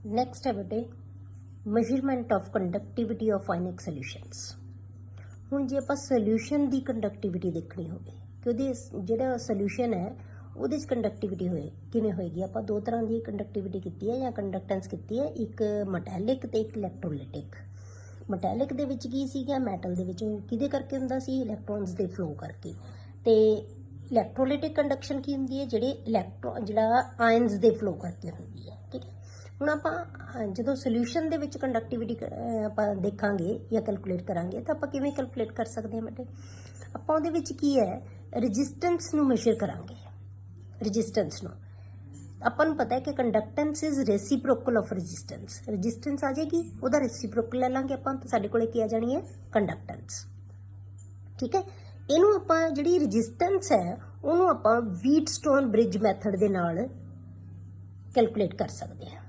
Next ਹੈ ਬੇਟੇ measurement of conductivity of ionic solutions। ਹੁਣ ਜੇ ਆਪਾਂ ਸੋਲਿਊਸ਼ਨ ਦੀ ਕੰਡਕਟਿਵਿਟੀ ਦੇਖਣੀ ਹੋਵੇ ਕਿ ਉਹਦੇ ਜਿਹੜਾ ਸੋਲਿਊਸ਼ਨ ਹੈ ਉਹਦੇ 'ਚ ਕੰਡਕਟਿਵਿਟੀ ਹੋਏ ਕਿਵੇਂ ਹੋਏਗੀ, ਆਪਾਂ ਦੋ ਤਰ੍ਹਾਂ ਦੀ ਕੰਡਕਟਿਵਿਟੀ ਕੀਤੀ ਹੈ ਜਾਂ ਕੰਡਕਟੈਂਸ ਕੀਤੀ ਹੈ, ਇੱਕ ਮੈਟੈਲਿਕ ਤੇ ਇੱਕ ਇਲੈਕਟ੍ਰੋਲਾਈਟਿਕ। ਮੈਟੈਲਿਕ ਦੇ ਵਿੱਚ ਕੀ ਸੀਗਾ, ਮੈਟਲ ਦੇ ਵਿੱਚ ਕਿਹਦੇ ਕਰਕੇ ਹੁੰਦਾ ਸੀ, ਇਲੈਕਟ੍ਰੋਨਸ ਦੇ ਫਲੋ ਕਰਕੇ। ਤੇ ਇਲੈਕਟ੍ਰੋਲਾਈਟਿਕ ਕੰਡਕਸ਼ਨ ਕੀ ਹੁੰਦੀ ਹੈ, ਜਿਹੜਾ ਆਇਨਸ ਦੇ ਫਲੋ ਕਰਕੇ ਹੁੰਦੀ ਹੈ। ਠੀਕ ਹੈ, ਹੁਣ ਆਪਾਂ ਜਦੋਂ ਸੋਲਿਊਸ਼ਨ ਦੇ ਵਿੱਚ ਕੰਡਕਟਿਵਿਟੀ ਆਪਾਂ ਦੇਖਾਂਗੇ ਜਾਂ ਕੈਲਕੂਲੇਟ ਕਰਾਂਗੇ ਤਾਂ ਆਪਾਂ ਕਿਵੇਂ ਕੈਲਕੂਲੇਟ ਕਰ ਸਕਦੇ ਹਾਂ ਬੇਟੇ, ਆਪਾਂ ਉਹਦੇ ਵਿੱਚ ਕੀ ਹੈ ਰੈਜ਼ਿਸਟੈਂਸ ਨੂੰ ਮੈਜ਼ਰ ਕਰਾਂਗੇ। ਰੈਜ਼ਿਸਟੈਂਸ ਨੂੰ ਆਪਾਂ ਨੂੰ ਪਤਾ ਹੈ ਕਿ conductance is reciprocal of resistance. Resistance ਆ ਜਾਏਗੀ, ਉਹਦਾ ਰੈਸੀਪ੍ਰੋਕਲ ਲੈ ਲਾਂਗੇ ਆਪਾਂ, ਤਾਂ ਸਾਡੇ ਕੋਲੇ ਕੀ ਆ ਜਾਣੀ ਹੈ ਕੰਡਕਟੈਂਸ। ਠੀਕ ਹੈ, ਇਹਨੂੰ ਆਪਾਂ ਜਿਹੜੀ ਰੈਜ਼ਿਸਟੈਂਸ ਹੈ ਉਹਨੂੰ ਆਪਾਂ ਵੀਟਸਟੋਨ ਬ੍ਰਿਜ ਮੈਥਡ ਦੇ ਨਾਲ ਕੈਲਕੂਲੇਟ ਕਰ ਸਕਦੇ ਹਾਂ।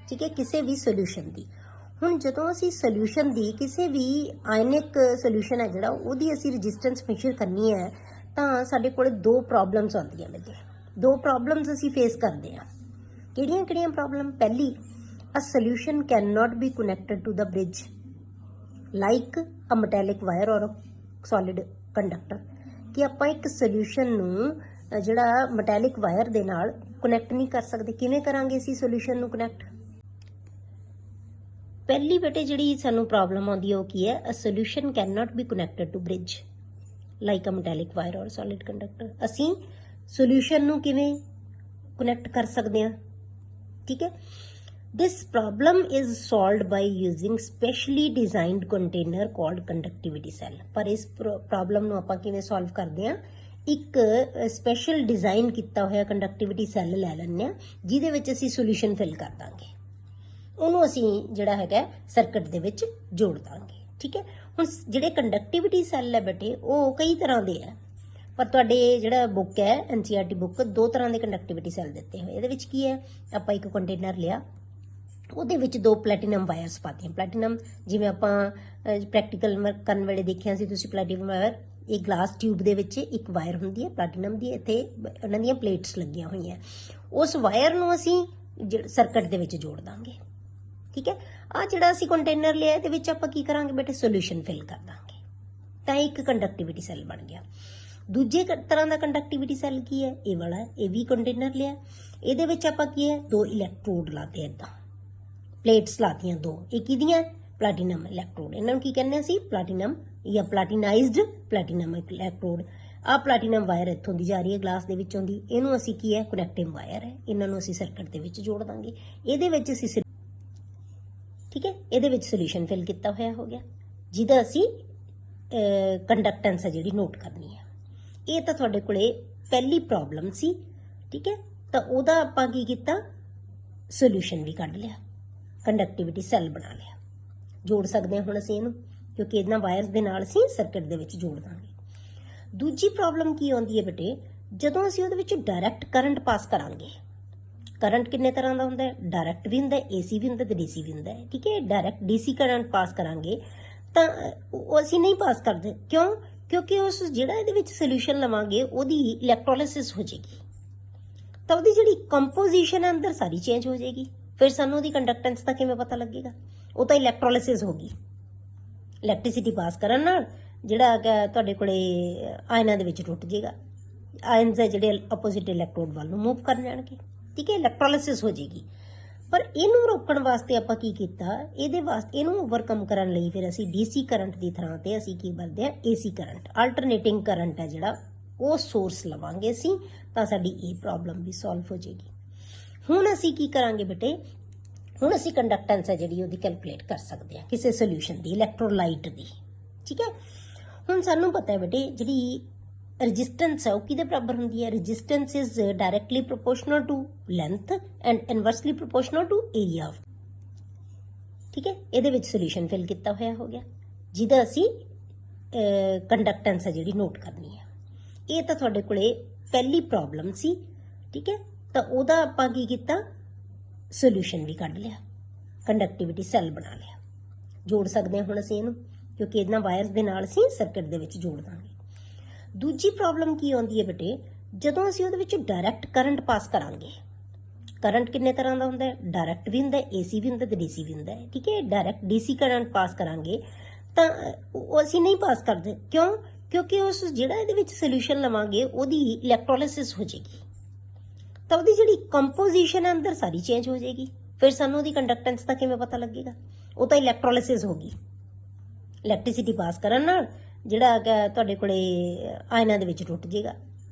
ਠੀਕ ਹੈ, ਕਿਸੇ ਵੀ ਸੋਲਿਊਸ਼ਨ ਦੀ। ਹੁਣ ਜਦੋਂ ਅਸੀਂ ਸੋਲਿਊਸ਼ਨ ਦੀ ਕਿਸੇ ਵੀ ਆਇਨਿਕ ਸੋਲਿਊਸ਼ਨ ਹੈ ਜਿਹੜਾ ਉਹਦੀ ਅਸੀਂ ਰੈਜ਼ਿਸਟੈਂਸ ਮੈਜ਼ਰ ਕਰਨੀ ਹੈ ਤਾਂ ਸਾਡੇ ਕੋਲ ਦੋ ਪ੍ਰੋਬਲਮਸ ਆਉਂਦੀਆਂ ਨੇ। ਦੋ ਪ੍ਰੋਬਲਮਸ ਅਸੀਂ ਫੇਸ ਕਰਦੇ ਹਾਂ। ਕਿਹੜੀਆਂ ਪ੍ਰੋਬਲਮ, ਪਹਿਲੀ a solution cannot be connected to the bridge like a metallic wire or solid conductor, ਕਿ ਆਪਾਂ ਇੱਕ ਸੋਲਿਊਸ਼ਨ ਨੂੰ ਜਿਹੜਾ ਮੈਟੈਲਿਕ ਵਾਇਰ ਦੇ ਨਾਲ ਕਨੈਕਟ ਨਹੀਂ ਕਰ ਸਕਦੇ। ਕਿਵੇਂ ਕਰਾਂਗੇ ਅਸੀਂ ਸੋਲਿਊਸ਼ਨ ਨੂੰ ਕਨੈਕਟ? ਪਹਿਲੀ ਬੇਟੇ ਜਿਹੜੀ ਸਾਨੂੰ ਪ੍ਰੋਬਲਮ ਆਉਂਦੀ ਹੈ ਉਹ ਕੀ ਹੈ, a solution cannot be connected to bridge like a metallic wire or solid conductor. ਅਸੀਂ ਸੋਲਿਊਸ਼ਨ ਨੂੰ ਕਿਵੇਂ ਕਨੈਕਟ ਕਰ ਸਕਦੇ ਹਾਂ? ਠੀਕ ਹੈ, this problem is solved by using specially designed container called conductivity cell. ਪਰ ਇਸ ਪ੍ਰੋਬਲਮ ਨੂੰ ਆਪਾਂ ਕਿਵੇਂ ਸੋਲਵ ਕਰਦੇ ਹਾਂ, ਇੱਕ ਸਪੈਸ਼ਲ ਡਿਜ਼ਾਈਨ ਕੀਤਾ ਹੋਇਆ ਕੰਡਕਟਿਵਿਟੀ ਸੈੱਲ ਲੈ ਲੈਂਦੇ ਹਾਂ ਜਿਹਦੇ ਵਿੱਚ ਅਸੀਂ ਸੋਲਿਊਸ਼ਨ ਫਿਲ ਕਰ ਦਾਂਗੇ, ਉਹਨੂੰ ਅਸੀਂ ਜਿਹੜਾ ਹੈਗਾ ਸਰਕਟ ਦੇ ਵਿੱਚ ਜੋੜ ਦਾਂਗੇ। ਠੀਕ ਹੈ, ਹੁਣ ਜਿਹੜੇ ਕੰਡਕਟਿਵਿਟੀ ਸੈੱਲ ਹੈ ਬੇਟੇ ਉਹ ਕਈ ਤਰ੍ਹਾਂ ਦੇ ਹੈ, ਪਰ ਤੁਹਾਡੇ ਜਿਹੜਾ ਬੁੱਕ ਹੈ NCERT ਬੁੱਕ ਦੋ ਤਰ੍ਹਾਂ ਦੇ ਕੰਡਕਟਿਵਿਟੀ ਸੈੱਲ ਦਿੱਤੇ ਹੋਏ। ਇਹਦੇ ਵਿੱਚ ਕੀ ਹੈ, ਆਪਾਂ ਇੱਕ ਕੰਟੇਨਰ ਲਿਆ, ਉਹਦੇ ਵਿੱਚ ਦੋ ਪਲੈਟੀਨਮ ਵਾਇਰਸ ਪਾਤੀਆਂ। ਪਲੈਟੀਨਮ ਜਿਵੇਂ ਆਪਾਂ ਪ੍ਰੈਕਟੀਕਲ ਕਰਨ ਵੇਲੇ ਦੇਖਿਆ ਸੀ ਤੁਸੀਂ, ਪਲੈਟੀਨਮ ਵਾਇਰ ਇਹ ਗਲਾਸ ਟਿਊਬ ਦੇ ਵਿੱਚ ਇੱਕ ਵਾਇਰ ਹੁੰਦੀ ਹੈ ਪਲੈਟੀਨਮ ਦੀ, ਇੱਥੇ ਉਹਨਾਂ ਦੀਆਂ ਪਲੇਟਸ ਲੱਗੀਆਂ ਹੋਈਆਂ, ਉਸ ਵਾਇਰ ਨੂੰ ਅਸੀਂ ਸਰਕਟ ਦੇ ਵਿੱਚ ਜੋੜ ਦਾਂਗੇ। ਠੀਕ ਹੈ, ਆ ਜਿਹੜਾ ਅਸੀਂ ਕੰਟੇਨਰ ਲਿਆ ਇਹਦੇ ਵਿੱਚ ਆਪਾਂ ਕੀ ਕਰਾਂਗੇ ਬੇਟੇ, ਸੋਲਿਊਸ਼ਨ ਫਿਲ ਕਰ ਦਾਂਗੇ, ਤਾਂ ਇੱਕ ਕੰਡਕਟਿਵਿਟੀ ਸੈੱਲ ਬਣ ਗਿਆ। ਦੂਜੇ ਤਰ੍ਹਾਂ ਦਾ ਕੰਡਕਟਿਵਿਟੀ ਸੈੱਲ ਕੀ ਹੈ, ਇਹ ਵਾਲਾ, ਇਹ ਵੀ ਕੰਟੇਨਰ ਲਿਆ, ਇਹਦੇ ਵਿੱਚ ਆਪਾਂ ਕੀ ਹੈ ਦੋ ਇਲੈਕਟ੍ਰੋਡ ਲਾਤੇ, ਏਦਾਂ ਪਲੇਟਸ ਲਾਤੀਆਂ ਦੋ, ਇਹ ਕਿਹਦੀਆਂ, ਪਲੈਟੀਨਮ ਇਲੈਕਟ੍ਰੋਡ। ਇਹਨਾਂ ਨੂੰ ਕੀ ਕਹਿੰਦੇ ਅਸੀਂ, ਪਲੈਟੀਨਮ ਜਾਂ ਪਲੈਟੀਨਾਈਜ਼ਡ ਪਲੈਟੀਨਮ ਇਲੈਕਟ੍ਰੋਡ। ਆਹ ਪਲੈਟੀਨਮ ਵਾਇਰ ਇੱਥੋਂ ਦੀ ਜਾ ਰਹੀ ਹੈ ਗਲਾਸ ਦੇ ਵਿੱਚੋਂ ਦੀ, ਇਹਨੂੰ ਅਸੀਂ ਕੀ ਹੈ ਕਨੈਕਟਿਵ ਵਾਇਰ ਹੈ, ਇਹਨਾਂ ਨੂੰ ਅਸੀਂ ਸਰਕਟ ਦੇ ਵਿੱਚ ਜੋੜ ਦਾਂਗੇ। ਇਹਦੇ ਵਿੱਚ ਅਸੀਂ ਠੀਕ ਹੈ, ਇਹਦੇ ਵਿੱਚ ਸੋਲਿਊਸ਼ਨ ਫਿਲ ਕੀਤਾ ਹੋਇਆ ਹੋ ਗਿਆ, ਜਿਹਦਾ ਅਸੀਂ ਕੰਡਕਟੈਂਸ ਹੈ ਜਿਹੜੀ ਨੋਟ ਕਰਨੀ ਹੈ। ਇਹ ਤਾਂ ਤੁਹਾਡੇ ਕੋਲੇ ਪਹਿਲੀ ਪ੍ਰੋਬਲਮ ਸੀ। ਠੀਕ ਹੈ, ਤਾਂ ਉਹਦਾ ਆਪਾਂ ਕੀ ਕੀਤਾ, ਸੋਲਿਊਸ਼ਨ ਵੀ ਕੱਢ ਲਿਆ, ਕੰਡਕਟਿਵਿਟੀ ਸੈੱਲ ਬਣਾ ਲਿਆ, ਜੋੜ ਸਕਦੇ ਹਾਂ ਹੁਣ ਅਸੀਂ ਇਹਨੂੰ, ਕਿਉਂਕਿ ਇਹਨਾਂ ਵਾਇਰਸ ਦੇ ਨਾਲ ਅਸੀਂ ਸਰਕਟ ਦੇ ਵਿੱਚ ਜੋੜ ਦਾਂਗੇ। ਦੂਜੀ ਪ੍ਰੋਬਲਮ ਕੀ ਆਉਂਦੀ ਹੈ ਬੇਟੇ, ਜਦੋਂ ਅਸੀਂ ਉਹਦੇ ਵਿੱਚ ਡਾਇਰੈਕਟ ਕਰੰਟ ਪਾਸ ਕਰਾਂਗੇ। ਕਰੰਟ ਕਿੰਨੇ ਤਰ੍ਹਾਂ ਦਾ ਹੁੰਦਾ ਹੈ, ਡਾਇਰੈਕਟ ਵੀ ਹੁੰਦਾ, AC ਵੀ ਹੁੰਦਾ ਤੇ DC ਵੀ ਹੁੰਦਾ ਹੈ। ਠੀਕ ਹੈ, ਡਾਇਰੈਕਟ DC ਕਰੰਟ ਪਾਸ ਕਰਾਂਗੇ ਤਾਂ ਉਹ ਅਸੀਂ ਨਹੀਂ ਪਾਸ ਕਰਦੇ, ਕਿਉਂ? ਕਿਉਂਕਿ ਉਸ ਜਿਹੜਾ ਇਹਦੇ ਵਿੱਚ ਸੋਲਿਊਸ਼ਨ ਲਵਾਂਗੇ ਉਹਦੀ ਇਲੈਕਟ੍ਰੋਲਿਸਿਸ ਹੋ ਜਾਏਗੀ, ਤਾਂ ਉਹਦੀ ਜਿਹੜੀ ਕੰਪੋਜੀਸ਼ਨ ਹੈ ਅੰਦਰ ਸਾਰੀ ਚੇਂਜ ਹੋ ਜਾਏਗੀ, ਫਿਰ ਸਾਨੂੰ ਉਹਦੀ ਕੰਡਕਟੈਂਸ ਦਾ ਕਿਵੇਂ ਪਤਾ ਲੱਗੇਗਾ? ਉਹ ਤਾਂ ਇਲੈਕਟ੍ਰੋਲਿਸਿਸ ਹੋ ਗਈ, ਇਲੈਕਟ੍ਰਿਸਿਟੀ ਪਾਸ ਕਰਨ ਨਾਲ ਜਿਹੜਾ ਤੁਹਾਡੇ ਕੋਲੇ ਆਇਨਾਂ ਦੇ ਵਿੱਚ ਟੁੱਟ ਜਾਏਗਾ, ਆਇਨਸ ਹੈ ਜਿਹੜੇ ਆਪੋਜ਼ਿਟ ਇਲੈਕਟ੍ਰੋਡ ਵੱਲ ਨੂੰ ਮੂਵ ਕਰ ਜਾਣਗੇ। ਠੀਕ ਹੈ, ਇਲੈਕਟ੍ਰੋਲਿਸਿਸ ਹੋ ਜਾਏਗੀ। ਪਰ ਇਹਨੂੰ ਰੋਕਣ ਵਾਸਤੇ ਆਪਾਂ ਕੀ ਕੀਤਾ, ਇਹਦੇ ਵਾਸਤੇ ਇਹਨੂੰ ਓਵਰਕਮ ਕਰਨ ਲਈ ਫਿਰ ਅਸੀਂ DC ਕਰੰਟ ਦੀ ਥਾਂ ਤੇ ਅਸੀਂ ਕੀ ਵਰਤਦੇ ਹਾਂ, AC ਕਰੰਟ, ਆਲਟਰਨੇਟਿੰਗ ਕਰੰਟ ਹੈ ਜਿਹੜਾ ਉਹ ਸੋਰਸ ਲਵਾਂਗੇ ਅਸੀਂ, ਤਾਂ ਸਾਡੀ ਇਹ ਪ੍ਰੋਬਲਮ ਵੀ ਸੋਲਵ ਹੋ ਜਾਏਗੀ। ਹੁਣ ਅਸੀਂ ਕੀ ਕਰਾਂਗੇ ਬੇਟੇ, ਹੁਣ ਅਸੀਂ ਕੰਡਕਟੈਂਸ ਹੈ ਜਿਹੜੀ ਉਹਦੀ ਕੈਲਕੂਲੇਟ ਕਰ ਸਕਦੇ ਹਾਂ ਕਿਸੇ ਸੋਲਿਊਸ਼ਨ ਦੀ, ਇਲੈਕਟ੍ਰੋਲਾਈਟ ਦੀ। ਠੀਕ ਹੈ, ਹੁਣ ਸਾਨੂੰ ਪਤਾ ਹੈ ਬੇਟੇ ਜਿਹੜੀ ਰੈਜ਼ਿਸਟੈਂਸ ਹੈ ਉਹ ਕਿਹਦੇ ਬਰਾਬਰ ਹੁੰਦੀ ਹੈ, resistance is directly proportional to length and inversely proportional to area of. ਠੀਕ ਹੈ, ਇਹਦੇ ਵਿੱਚ ਸੋਲਿਊਸ਼ਨ ਫਿਲ ਕੀਤਾ ਹੋਇਆ ਹੋ ਗਿਆ, ਜਿਹਦਾ ਅਸੀਂ ਕੰਡਕਟੈਂਸ ਹੈ ਜਿਹੜੀ ਨੋਟ ਕਰਨੀ ਹੈ। ਇਹ ਤਾਂ ਤੁਹਾਡੇ ਕੋਲੇ ਪਹਿਲੀ ਪ੍ਰੋਬਲਮ ਸੀ। ਠੀਕ ਹੈ, ਤਾਂ ਉਹਦਾ ਆਪਾਂ ਕੀ ਕੀਤਾ, ਸੋਲਿਊਸ਼ਨ ਵੀ ਕੱਢ ਲਿਆ, ਕੰਡਕਟਿਵਿਟੀ ਸੈੱਲ ਬਣਾ ਲਿਆ, ਜੋੜ ਸਕਦੇ ਹਾਂ ਹੁਣ ਅਸੀਂ ਇਹਨੂੰ, ਕਿਉਂਕਿ ਇਹਨਾਂ ਵਾਇਰਸ ਦੇ ਨਾਲ ਅਸੀਂ ਸਰਕਟ ਦੇ ਵਿੱਚ ਜੋੜ ਦਾਂਗੇ। ਦੂਜੀ ਪ੍ਰੋਬਲਮ ਕੀ ਆਉਂਦੀ ਹੈ ਬੇਟੇ, ਜਦੋਂ ਅਸੀਂ ਉਹਦੇ ਵਿੱਚ ਡਾਇਰੈਕਟ ਕਰੰਟ ਪਾਸ ਕਰਾਂਗੇ, करंट किन्ने तरह का होंगे, डायरैक्ट भी होंगे, AC भी होंगे, DC भी होंगे। ठीक है, डायरैक्ट DC करंट पास करांगे तो असी नहीं पास करते, क्यों? क्योंकि उस जिहड़ा इहदे विच सोल्यूशन लवांगे उहदी इलैक्ट्रोलिसिस हो जाएगी, तो उहदी जिहड़ी कंपोजिशन है अंदर सारी चेंज हो जाएगी, फिर सानूं उहदी कंडक्टेंस का किवें पता लगेगा? वो तो इलैक्ट्रोलिसिस होगी, इलैक्ट्रिसिटी पास करन नाल जिहड़ा तुहाडे कोले आयनां दे विच टुट जाएगा,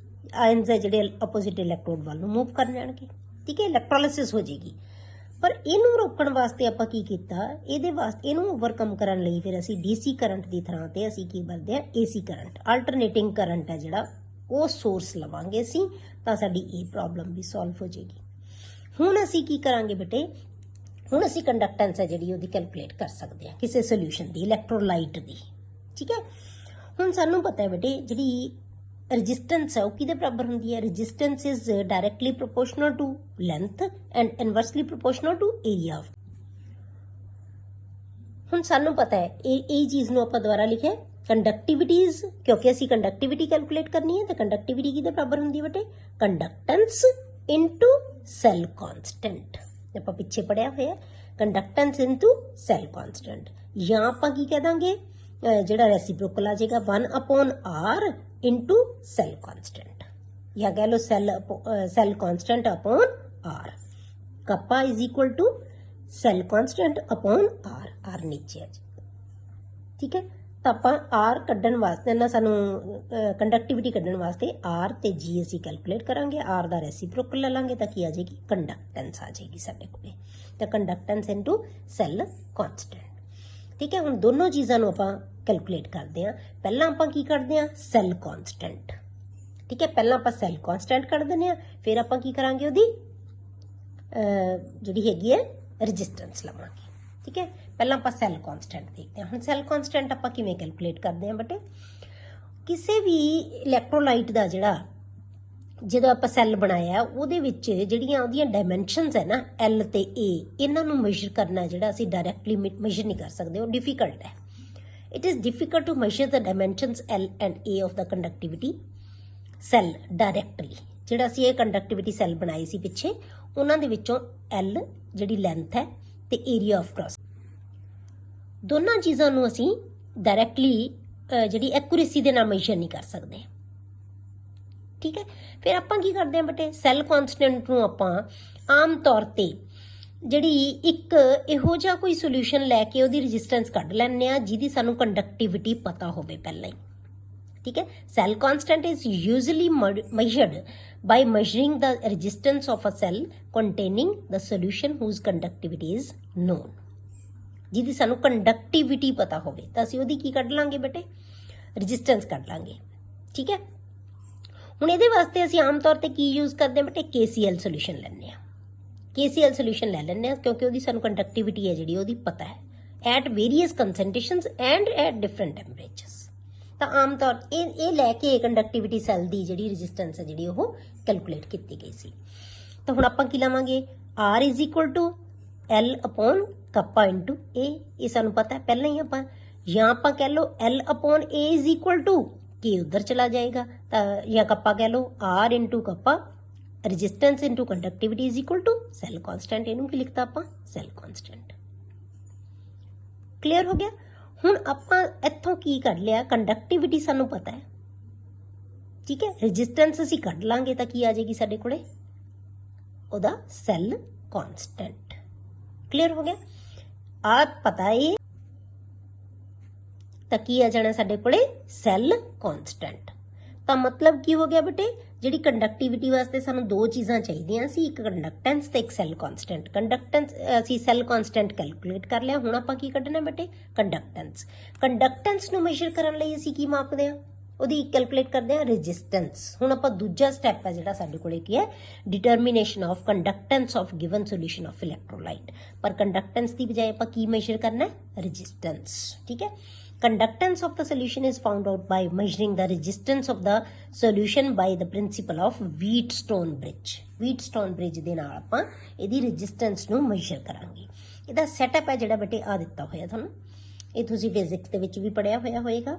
आयन्स है जिहड़े अपोजिट इलैक्ट्रोड वाल नूं मूव कर जाणगे। ठीक है, इलैक्ट्रोलिसिस हो जाएगी। पर इनू रोकण वास्ते आपां की कीता, इहदे वास्ते इनू ओवरकम करन लई फिर असीं DC करंट दी थां ते असीं की वरतदे आ AC करंट, अल्टरनेटिंग करंट है जिहड़ा वो सोर्स लवांगे असीं, तां साडी ये प्रॉब्लम भी सॉल्व हो जाएगी। हुण असीं की करांगे बेटे, हुण असीं कंडक्टेंस है जिहड़ी ओहदी कैलकुलेट कर सकदे आ किसी सोल्यूशन दी, इलैक्ट्रोलाइट दी। ठीक है, हुण सानूं पता है बेटे जिहड़ी रजिस्टेंस है वो किहदे बराबर हुंदी है? Resistance is directly proportional to length and inversely proportional to area of. हुण सानूं पता है ये चीज़ नूं आपां दुबारा लिखिਆ कंडक्टिविटीज, क्योंकि असीं कंडक्टिविटी कैलकुलेट करनी है तो कंडक्टिविटी किहदे बराबर हुंदी है बेटे? Conductance into cell constant. आपां पिछे पढ़िया होया कंडक्टेंस इनटू सैल कॉन्सटेंट, या आपां की कह दांगे जिहड़ा रेसिप्रोकल आ जाएगा 1/r इंटू सैल कॉन्सटेंट, या कह लो cell constant upon r। Kappa is equal to cell constant upon r नीचे आ जाएगा। ठीक है, तो आपां r कड्ढण वास्ते ना सानू कंडक्टिविटी कड्ढण वास्ते r ते g असीं कैलकुलेट करांगे, r दा रेसिप्रोकल ले लांगे तो की आ जाएगी? कंडक्टेंस आ जाएगी साडे कोले, तो कंडक्टेंस इनटू सैल कॉन्सटेंट। ठीक है, हुण दोनों चीज़ां नूं आपां कैलकुलेट करते हैं। पहला आपां की करते हैं? Cell constant. ठीक है, पहला आपां सैल कॉन्सटेंट कर देने हैं, फिर आपां की करांगे उहदी जिहड़ी हैगी है रजिस्टेंस लवांगे। ठीक है, पहला आपां सैल कॉन्सटेंट देखते हैं। हुण सैल कॉन्सटेंट आपां किवें कैलकुलेट करते हैं बेटे? किसी भी इलैक्ट्रोलाइट दा जिहड़ा ਜਦੋਂ ਆਪਾਂ ਸੈੱਲ ਬਣਾਇਆ ਉਹਦੇ ਵਿੱਚ ਜਿਹੜੀਆਂ ਉਹਦੀਆਂ ਡਾਇਮੈਂਸ਼ਨਸ ਹੈ ਨਾ L ਤੇ A, ਇਹਨਾਂ ਨੂੰ ਮੈਜ਼ਰ ਕਰਨਾ ਜਿਹੜਾ ਅਸੀਂ ਡਾਇਰੈਕਟਲੀ ਮੈਜ਼ਰ ਨਹੀਂ ਕਰ ਸਕਦੇ, ਉਹ ਡਿਫਿਕਲਟ ਹੈ। It is difficult to measure the dimensions L and A of the conductivity cell directly. ਜਿਹੜਾ ਅਸੀਂ ਇਹ ਕੰਡਕਟਿਵਿਟੀ ਸੈੱਲ ਬਣਾਏ ਸੀ ਪਿੱਛੇ, ਉਹਨਾਂ ਦੇ ਵਿੱਚੋਂ L ਜਿਹੜੀ ਲੈਂਥ ਹੈ ਤੇ ਏਰੀਆ ਆਫ ਕ੍ਰਾਸ, ਦੋਨਾਂ ਚੀਜ਼ਾਂ ਨੂੰ ਅਸੀਂ ਡਾਇਰੈਕਟਲੀ ਜਿਹੜੀ ਐਕੂਰੇਸੀ ਦੇ ਨਾਲ ਮੈਜ਼ਰ ਨਹੀਂ ਕਰ ਸਕਦੇ। ठीक है, फिर आपां की करते हैं बेटे? सैल कॉन्सटेंट नूं आपां आम तौर ते जिहड़ी एक इहो जिहा कोई सोल्यूशन लैके उहदी रजिस्टेंस कढ लैंदे आ जिहदी सानूं कंडक्टिविटी पता होवे पहलां ही। ठीक है, cell constant is usually measured by measuring the resistance of a cell containing the solution whose conductivity is known। जिहदी सानूं कंडक्टिविटी पता होवे तां असीं उहदी की कढ लांगे बेटे? रजिस्टेंस कढ लांगे। ठीक है, ਹੁਣ ਇਹਦੇ ਵਾਸਤੇ ਅਸੀਂ ਆਮ ਤੌਰ ਤੇ ਕੀ ਯੂਜ਼ ਕਰਦੇ ਹਾਂ ਬੇਟੇ? KCl ਸੋਲੂਸ਼ਨ ਲੈਂਦੇ ਆ। KCl ਸੋਲੂਸ਼ਨ ਲੈ ਲੈਂਦੇ ਆ ਕਿਉਂਕਿ ਉਹਦੀ ਸਾਨੂੰ ਕੰਡਕਟਿਵਿਟੀ ਹੈ ਜਿਹੜੀ ਉਹਦੀ ਪਤਾ ਹੈ at various concentrations and at different temperatures. ਤਾਂ ਆਮ ਤੌਰ ਇਹ ਲੈ ਕੇ ਕੰਡਕਟਿਵਿਟੀ ਸੈੱਲ ਦੀ ਜਿਹੜੀ ਰੈਜ਼ਿਸਟੈਂਸ ਹੈ ਜਿਹੜੀ ਉਹ ਕੈਲਕੂਲੇਟ ਕੀਤੀ ਗਈ ਸੀ। ਤਾਂ ਹੁਣ ਆਪਾਂ ਕੀ ਲਾਵਾਂਗੇ? R is equal to L upon kappa into A, ਇਹ ਸਾਨੂੰ ਪਤਾ ਹੈ ਪਹਿਲਾਂ ਹੀ ਆਪਾਂ, ਜਾਂ ਆਪਾਂ ਕਹਿ ਲਓ L upon A is equal to के उधर चला जाएगा, या कप्पा कह लो R into kappa resistance into conductivity is equal to cell constant. इनू की लिखता आपां? Cell constant. क्लियर हो गया? हुण आपां इत्थों की कढ लिया? कंडक्टिविटी सानू पता है। ठीक है, रजिस्टेंस असीं कढ लांगे तां की आ जाएगी साडे कोले? ओहदा सैल कॉन्सटेंट। क्लियर हो गया? आ पता है ਤਾਂ ਕੀ ਆ ਜਾਣਾ ਸਾਡੇ ਕੋਲੇ? ਸੈੱਲ ਕੌਨਸਟੈਂਟ। ਤਾਂ ਮਤਲਬ ਕੀ ਹੋ ਗਿਆ ਬੇਟੇ? ਜਿਹੜੀ ਕੰਡਕਟਿਵਿਟੀ ਵਾਸਤੇ ਸਾਨੂੰ ਦੋ ਚੀਜ਼ਾਂ ਚਾਹੀਦੀਆਂ ਸੀ, ਇੱਕ ਕੰਡਕਟੈਂਸ ਤੇ ਇੱਕ ਸੈੱਲ ਕੌਨਸਟੈਂਟ। ਕੰਡਕਟੈਂਸ ਅਸੀਂ ਸੈੱਲ ਕੌਨਸਟੈਂਟ ਕੈਲਕੂਲੇਟ ਕਰ ਲਿਆ, ਹੁਣ ਆਪਾਂ ਕੀ ਕੱਢਣਾ ਬੇਟੇ? ਕੰਡਕਟੈਂਸ। ਕੰਡਕਟੈਂਸ ਨੂੰ ਮੈਜ਼ਰ ਕਰਨ ਲਈ ਅਸੀਂ ਕੀ ਮਾਪਦੇ ਆ? ਉਹਦੀ ਕੈਲਕੂਲੇਟ ਕਰਦੇ ਆ ਰੈਜ਼ਿਸਟੈਂਸ। ਹੁਣ ਆਪਾਂ ਦੂਜਾ ਸਟੈਪ ਹੈ ਜਿਹੜਾ ਸਾਡੇ ਕੋਲੇ ਕੀ ਹੈ? Determination of conductance of given solution of electrolyte. ਪਰ ਕੰਡਕਟੈਂਸ ਦੀ ਬਜਾਏ ਆਪਾਂ ਕੀ ਮੈਜ਼ਰ ਕਰਨਾ ਹੈ? ਰੈਜ਼ਿਸਟੈਂਸ। ਠੀਕ ਹੈ, conductance of the solution is found out by measuring the resistance of the solution by the principle of Wheatstone bridge। Wheatstone bridge ਦੇ ਨਾਲ ਆਪਾਂ ਇਹਦੀ resistance ਨੂੰ measure ਕਰਾਂਗੇ। ਇਹਦਾ ਸੈਟਅਪ ਹੈ ਜਿਹੜਾ ਬੇਟੇ ਆ ਦਿੱਤਾ ਹੋਇਆ ਤੁਹਾਨੂੰ, ਇਹ ਤੁਸੀਂ ਫਿਜ਼ਿਕਸ ਦੇ ਵਿੱਚ ਵੀ ਪੜਿਆ ਹੋਇਆ ਹੋਏਗਾ।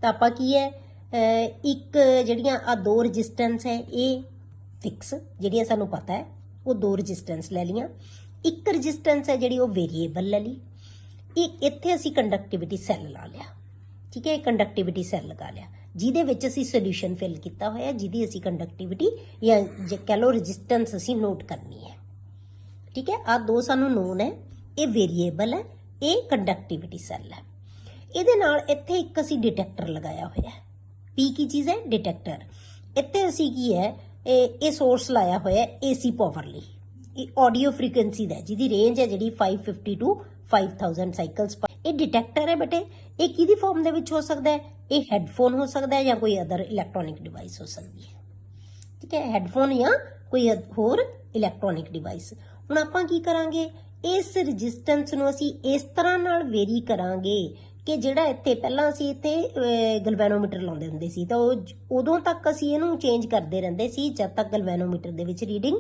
ਤਾਂ ਆਪਾਂ ਕੀ ਹੈ, ਇੱਕ ਜਿਹੜੀਆਂ ਆ ਦੋ ਰੈਜ਼ਿਸਟੈਂਸ ਹੈ ਇਹ ਫਿਕਸ ਜਿਹੜੀਆਂ ਸਾਨੂੰ ਪਤਾ ਹੈ, वो दो रजिस्टेंस ले लिया। एक रजिस्टेंस है जी वेरीएबल ले ली, इत्थे असी कंडक्टिविटी सैल ला लिया, ठीक है, कंडक्टिविटी सैल लगा लिया जिहदे विच असी सोल्यूशन फिल किया होया, जिहदी असी कंडक्टिविटी या कह लो रजिस्टेंस असी नोट करनी है, ठीक है। आ दो सानू नोन है, ये वेरीएबल है, ये कंडक्टिविटी सैल है। इहदे नाल इत्थे एक असी डिटेक्टर लगाया होया है। पी की चीज़ है डिटेक्टर, इत्थे असी की है ये सोर्स लाया होया AC पावर लई, ये ऑडियो फ्रीकुएंसी दा जिहदी रेंज है जिहड़ी 550 टू 5000 साइकल्स पर। ये डिटेक्टर है बेटे, ये किहदी फॉर्म दे विच हो सकदा है, ये हैडफोन हो सकदा है या कोई अदर इलैक्ट्रॉनिक डिवाइस हो सकदी है, ठीक है, हैडफोन या कोई होर इलैक्ट्रॉनिक डिवाइस। हुण आपां की करांगे, इस रजिस्टेंस नूं असीं इस तरह नाल वेरी करांगे कि जिहड़ा इत्थे पहलां असीं इत्थे गलवैनोमीटर लाउंदे हुंदे सी, तां उदों तक असीं इहनूं चेंज करदे रहिंदे सी जद तक गलवैनोमीटर दे विच रीडिंग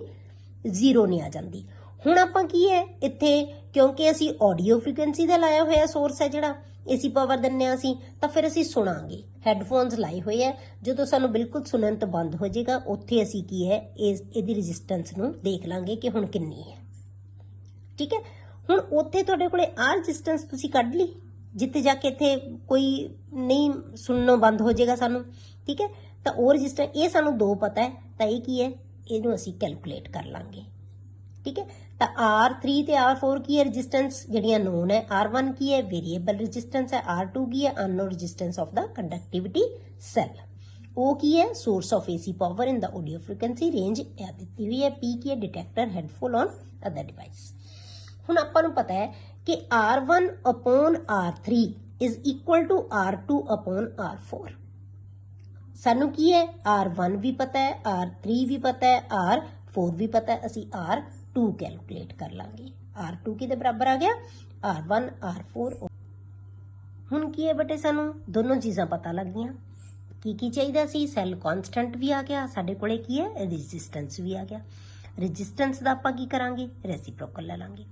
0 नहीं आ जाती। हुण आपां की है इत्थे, क्योंकि असीं ऑडियो फ्रीकुएंसी दा लाया होया सोर्स है जिहड़ा AC पावर दिंदे आ असीं, तां फिर असीं सुणांगे। हैडफोन्स लाए हुए है, जदों सानूं बिल्कुल सुनन तो बंद हो जाएगा, उत्थे असीं की है इहदी रजिस्टेंस नूं देख लांगे कि हुण किन्नी है, ठीक है। हुण उत्थे तुहाडे कोले आ रजिस्टेंस तुसीं कढ लई, जिथे जाके इत्थे कोई नहीं सुननों बंद हो जाएगा सानूं, ठीक है। तो वो रजिस्टेंस ये सानूं दो पता है, तो ये की है, इहनूं असीं कैलकुलेट कर लांगे, ठीक है। तो R3 ते R4 की है रजिस्टेंस जिहड़ियां नोन है, R1 की है वेरीएबल रजिस्टेंस है, R2 की है unknown resistance of the conductivity cell, O की है source of AC power in the audio frequency range दी हुई है, P की है detector headphone on other device. हुण आपां नूं पता है कि R1 upon R3 is equal to R2 upon R4। सानू की है R1 भी पता है, R3 भी पता है, R4 भी पता है, असी R2 कैलकुलेट कर लांगे। R2 किहदे बराबर आ गया, R1 R4। हुण की है बेटे, सानू दोनों चीज़ां पता लग गईयां। की चाहिदा सी, सैल कॉन्सटेंट भी आ गया, साडे कोले की है रजिस्टेंस भी आ गया। रजिस्टेंस दा आपां की करांगे, रेसिप्रोकल ले लांगे।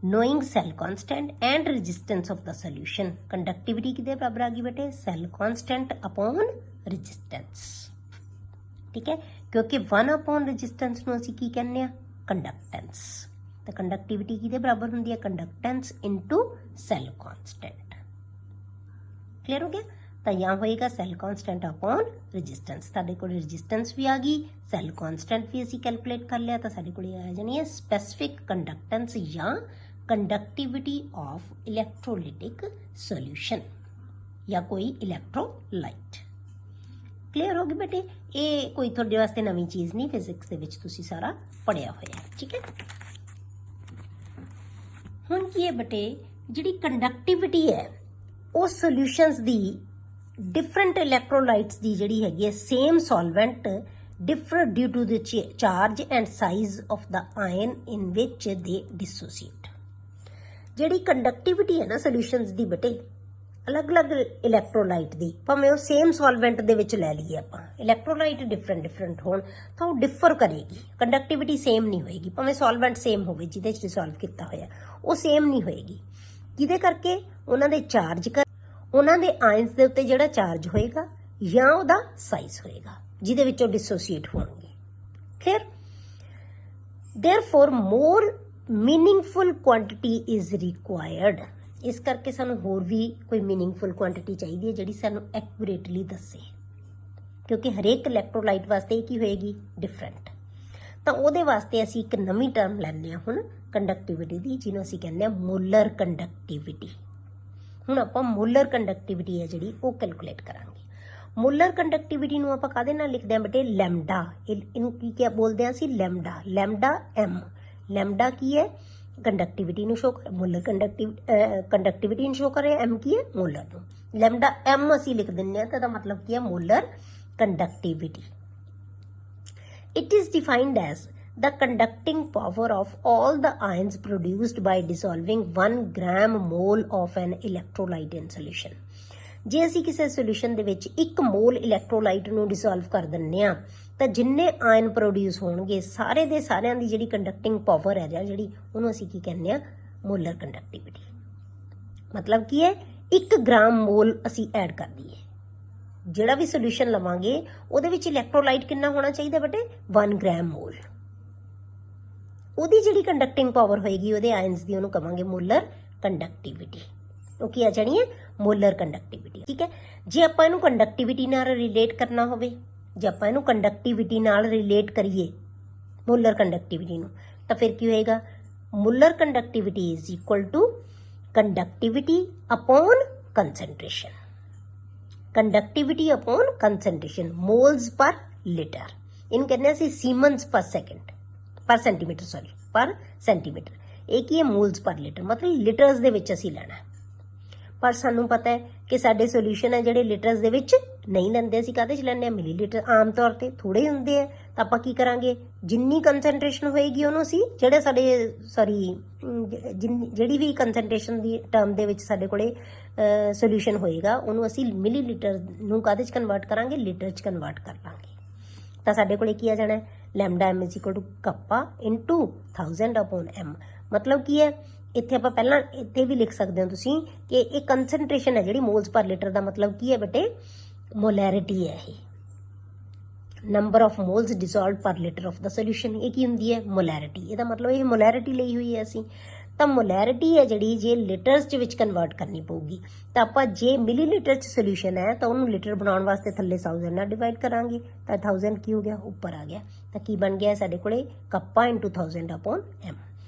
Knowing cell constant and resistance of the solution, conductivity किहदे बराबर आ गई बेटे, सेल कॉन्सटेंट अपॉन रजिस्टेंस, ठीक है, क्योंकि 1 अपॉन रजिस्टेंस नूं असीं की कहने आ, कंडक्टेंस। तो कंडक्टिविटी किहदे बराबर हुंदी है, conductance into cell constant. Clear हो गया। तो यहाँ होएगा सेल कॉन्सटेंट अपॉन रजिस्टेंस। साडे कोल रजिस्टेंस भी आ गई, सेल कॉन्सटेंट भी असीं कैलकुलेट कर लिया, तो साडे कोल आ जानी है स्पैसिफिक कंडक्टेंस या कंडक्टिविटी ऑफ इलैक्ट्रोलिटिक सोल्यूशन या कोई इलैक्ट्रोलाइट। क्लियर होगी बेटे, ये कोई थोड़े वास्ते नवीं चीज़ नहीं, फिजिक्स दे विच तुसीं सारा पढ़िया होया, ठीक है। हुण की है बेटे, जिहड़ी कंडक्टिविटी है वो सोल्यूशनस दी डिफरेंट इलैक्ट्रोलाइट्स दी जिहड़ी हैगी है same solvent differ due to the charge and size of the ion in which they dissociate. जिहड़ी कंडक्टिविटी है ना सोल्यूशनस दी बेटे, अलग अलग इलैक्ट्रोलाइट दी, भावें वो सेम सॉल्वेंट दे विच लै लईए आपां, इलैक्ट्रोलाइट डिफरेंट होण तां वो डिफर करेगी, कंडक्टिविटी सेम नहीं होएगी। भावें सॉल्वेंट सेम होवे जिहदे च डिसॉल्व कीता होया, वो सेम नहीं होएगी। किहदे करके, उन्हां दे चार्ज कर, उन्हां दे आयंस दे उत्ते जिहड़ा चार्ज होएगा या उहदा साइज होएगा जिहदे विचों डिसोसीएट होणगे। Clear. Therefore more meaningful quantity is required. इस करके सानू होर भी कोई मीनिंगफुल क्वांटिटी चाहिए जिहड़ी सानू एक्यूरेटली दसे, क्योंकि हरेक इलैक्ट्रोलाइट वास्ते की होएगी डिफरेंट। तो उहदे वास्ते असीं एक नवीं टर्म लैंदे हां हुण कंडक्टिविटी दी, जिहनूं असीं कहंदे हां मोलर कंडक्टिविटी। हुण आपां मोलर कंडक्टिविटी है जिहड़ी वो कैलकुलेट करांगे। मोलर कंडक्टिविटी नूं आपां काहदे नाल लिखदे हां बेटे, लैम्डा। इहनूं की क्या बोलदे हां असीं, लैम्डा। लैम्डा एम, लैम्डा की है कंडक्टिविटी नूं शो कर, मोलर कंडक्टिविटी नूं शो करे, एम की है मोलर नूं। लैम्डा एम असीं लिख दिंदे हां, तां मतलब की है molar conductivity. It is defined as the conducting power of all the ions produced by dissolving 1 gram mole of an electrolyte in solution. जे असी किसी सोल्यूशन दे विच 1 मोल इलैक्ट्रोलाइट नूं डिसॉल्व कर दिंदे आ, तां जिन्ने आयन प्रोड्यूस होणगे सारे दे सारिਆਂ दी जिहड़ी कंडक्टिंग पावर है जिहड़ी ਉਹਨੂੰ ਅਸੀਂ ਕੀ ਕਹਿੰਦੇ ਆ, मोलर कंडक्टिविटी। मतलब की है 1 ग्राम मोल ਅਸੀਂ ऐड कर दईए, ਜਿਹੜਾ भी सोल्यूशन लवांगे ਉਹਦੇ ਵਿੱਚ इलैक्ट्रोलाइट कितना होना चाहिए बेटे, 1 ग्राम मोल। ਉਹਦੀ ਜਿਹੜੀ ਕੰਡਕਟਿੰਗ ਪਾਵਰ ਹੋਏਗੀ ਉਹਦੇ ਆਇਨਸ ਦੀ ਉਹਨੂੰ ਕਵਾਂਗੇ ਮੋਲਰ ਕੰਡਕਟਿਵਿਟੀ। ਉਹ ਕੀ ਆ ਜਾਣੀ ਹੈ? Molar conductivity. ਠੀਕ ਹੈ, ਜੇ ਆਪਾਂ ਇਹਨੂੰ ਕੰਡਕਟਿਵਿਟੀ ਨਾਲ ਰਿਲੇਟ ਕਰਨਾ ਹੋਵੇ, ਜੇ ਆਪਾਂ ਇਹਨੂੰ ਕੰਡਕਟਿਵਿਟੀ ਨਾਲ ਰਿਲੇਟ ਕਰੀਏ ਮੋਲਰ ਕੰਡਕਟਿਵਿਟੀ ਨੂੰ, ਤਾਂ ਫਿਰ ਕੀ ਹੋਏਗਾ? Molar conductivity is equal to conductivity upon concentration. Conductivity upon concentration, moles per litre. ਇਹਨੂੰ ਕਹਿੰਦੇ ਅਸੀਂ ਸੀਮਨਸ ਪਰ ਸੈਕਿੰਡ, ਪਰ ਸੈਂਟੀਮੀਟਰ, ਸੌਰੀ ਪਰ ਸੈਂਟੀਮੀਟਰ। ਇਹ ਕੀ ਹੈ? ਮੋਲਸ ਪਰ ਲੀਟਰ, ਮਤਲਬ ਲੀਟਰਸ ਦੇ ਵਿੱਚ ਅਸੀਂ ਲੈਣਾ। ਪਰ ਸਾਨੂੰ ਪਤਾ ਹੈ ਕਿ ਸਾਡੇ ਸੋਲੂਸ਼ਨ ਹੈ ਜਿਹੜੇ ਲੀਟਰਸ ਦੇ ਵਿੱਚ ਨਹੀਂ ਲੈਂਦੇ, ਅਸੀਂ ਕਾਹਦੇ 'ਚ ਲੈਂਦੇ ਹਾਂ? ਮਿਲੀ ਲੀਟਰ। ਆਮ ਤੌਰ ਤੇ ਥੋੜੇ ਹੁੰਦੇ ਆ, ਤਾਂ ਆਪਾਂ ਕੀ ਕਰਾਂਗੇ? ਜਿੰਨੀ ਕੰਸੈਂਟ੍ਰੇਸ਼ਨ ਹੋਏਗੀ ਉਹਨੂੰ ਅਸੀਂ ਜਿਹੜੇ ਸਾਡੇ ਜਿਹੜੀ ਵੀ ਕੰਸੈਂਟ੍ਰੇਸ਼ਨ ਦੀ ਟਰਮ ਦੇ ਵਿੱਚ ਸਾਡੇ ਕੋਲੇ ਸੋਲੂਸ਼ਨ ਹੋਏਗਾ ਉਹਨੂੰ ਅਸੀਂ ਮਿਲੀ ਲੀਟਰ ਨੂੰ ਕਾਹਦੇ 'ਚ ਕਨਵਰਟ ਕਰਾਂਗੇ? ਲੀਟਰ 'ਚ ਕਨਵਰਟ ਕਰ ਲਾਂਗੇ। ਤਾਂ ਸਾਡੇ ਕੋਲੇ ਕੀ ਆ ਜਾਣਾ? Lambda m is equal to kappa into 1000 upon m। ਮਤਲਬ ਕੀ ਹੈ? ਇੱਥੇ ਆਪਾਂ ਪਹਿਲਾਂ ਇੱਥੇ ਵੀ ਲਿਖ ਸਕਦੇ ਹੋ ਤੁਸੀਂ ਕਿ ਇਹ ਕੰਸੈਂਟ੍ਰੇਸ਼ਨ ਹੈ ਜਿਹੜੀ ਮੋਲਸ ਪਰ ਲੀਟਰ ਦਾ ਮਤਲਬ ਕੀ ਹੈ ਬੇਟੇ? ਮੋਲੈਰਿਟੀ ਹੈ। ਇਹ ਨੰਬਰ ਆਫ ਮੋਲਸ ਡਿਸੋਲਵਡ ਪਰ ਲੀਟਰ ਆਫ ਦਾ ਸੋਲੂਸ਼ਨ। ਇਹ ਕੀ ਹੁੰਦੀ ਹੈ? ਮੋਲੈਰਿਟੀ। ਇਹਦਾ ਮਤਲਬ ਇਹ ਮੋਲੈਰਿਟੀ ਲਈ ਹੋਈ ਹੈ ਅਸੀਂ। ਤਾਂ ਮੋਲੈਰਿਟੀ ਹੈ ਜਿਹੜੀ ਜੇ ਲੀਟਰਸ ਦੇ ਵਿੱਚ ਕਨਵਰਟ ਕਰਨੀ ਪਊਗੀ, ਤਾਂ ਆਪਾਂ ਜੇ ਮਿਲੀ ਲੀਟਰ 'ਚ ਸੋਲੂਸ਼ਨ ਹੈ ਤਾਂ ਉਹਨੂੰ ਲੀਟਰ ਬਣਾਉਣ ਵਾਸਤੇ ਥੱਲੇ 1000 ਨਾਲ ਡਿਵਾਈਡ ਕਰਾਂਗੇ, ਤਾਂ 1000 ਕੀ ਹੋ ਗਿਆ? ਉੱਪਰ ਆ ਗਿਆ। ਤਾਂ ਕੀ ਬਣ ਗਿਆ ਸਾਡੇ ਕੋਲੇ? ਕੱਪਾ ਇਨਟੂ 1000 ਅਪੋਨ m।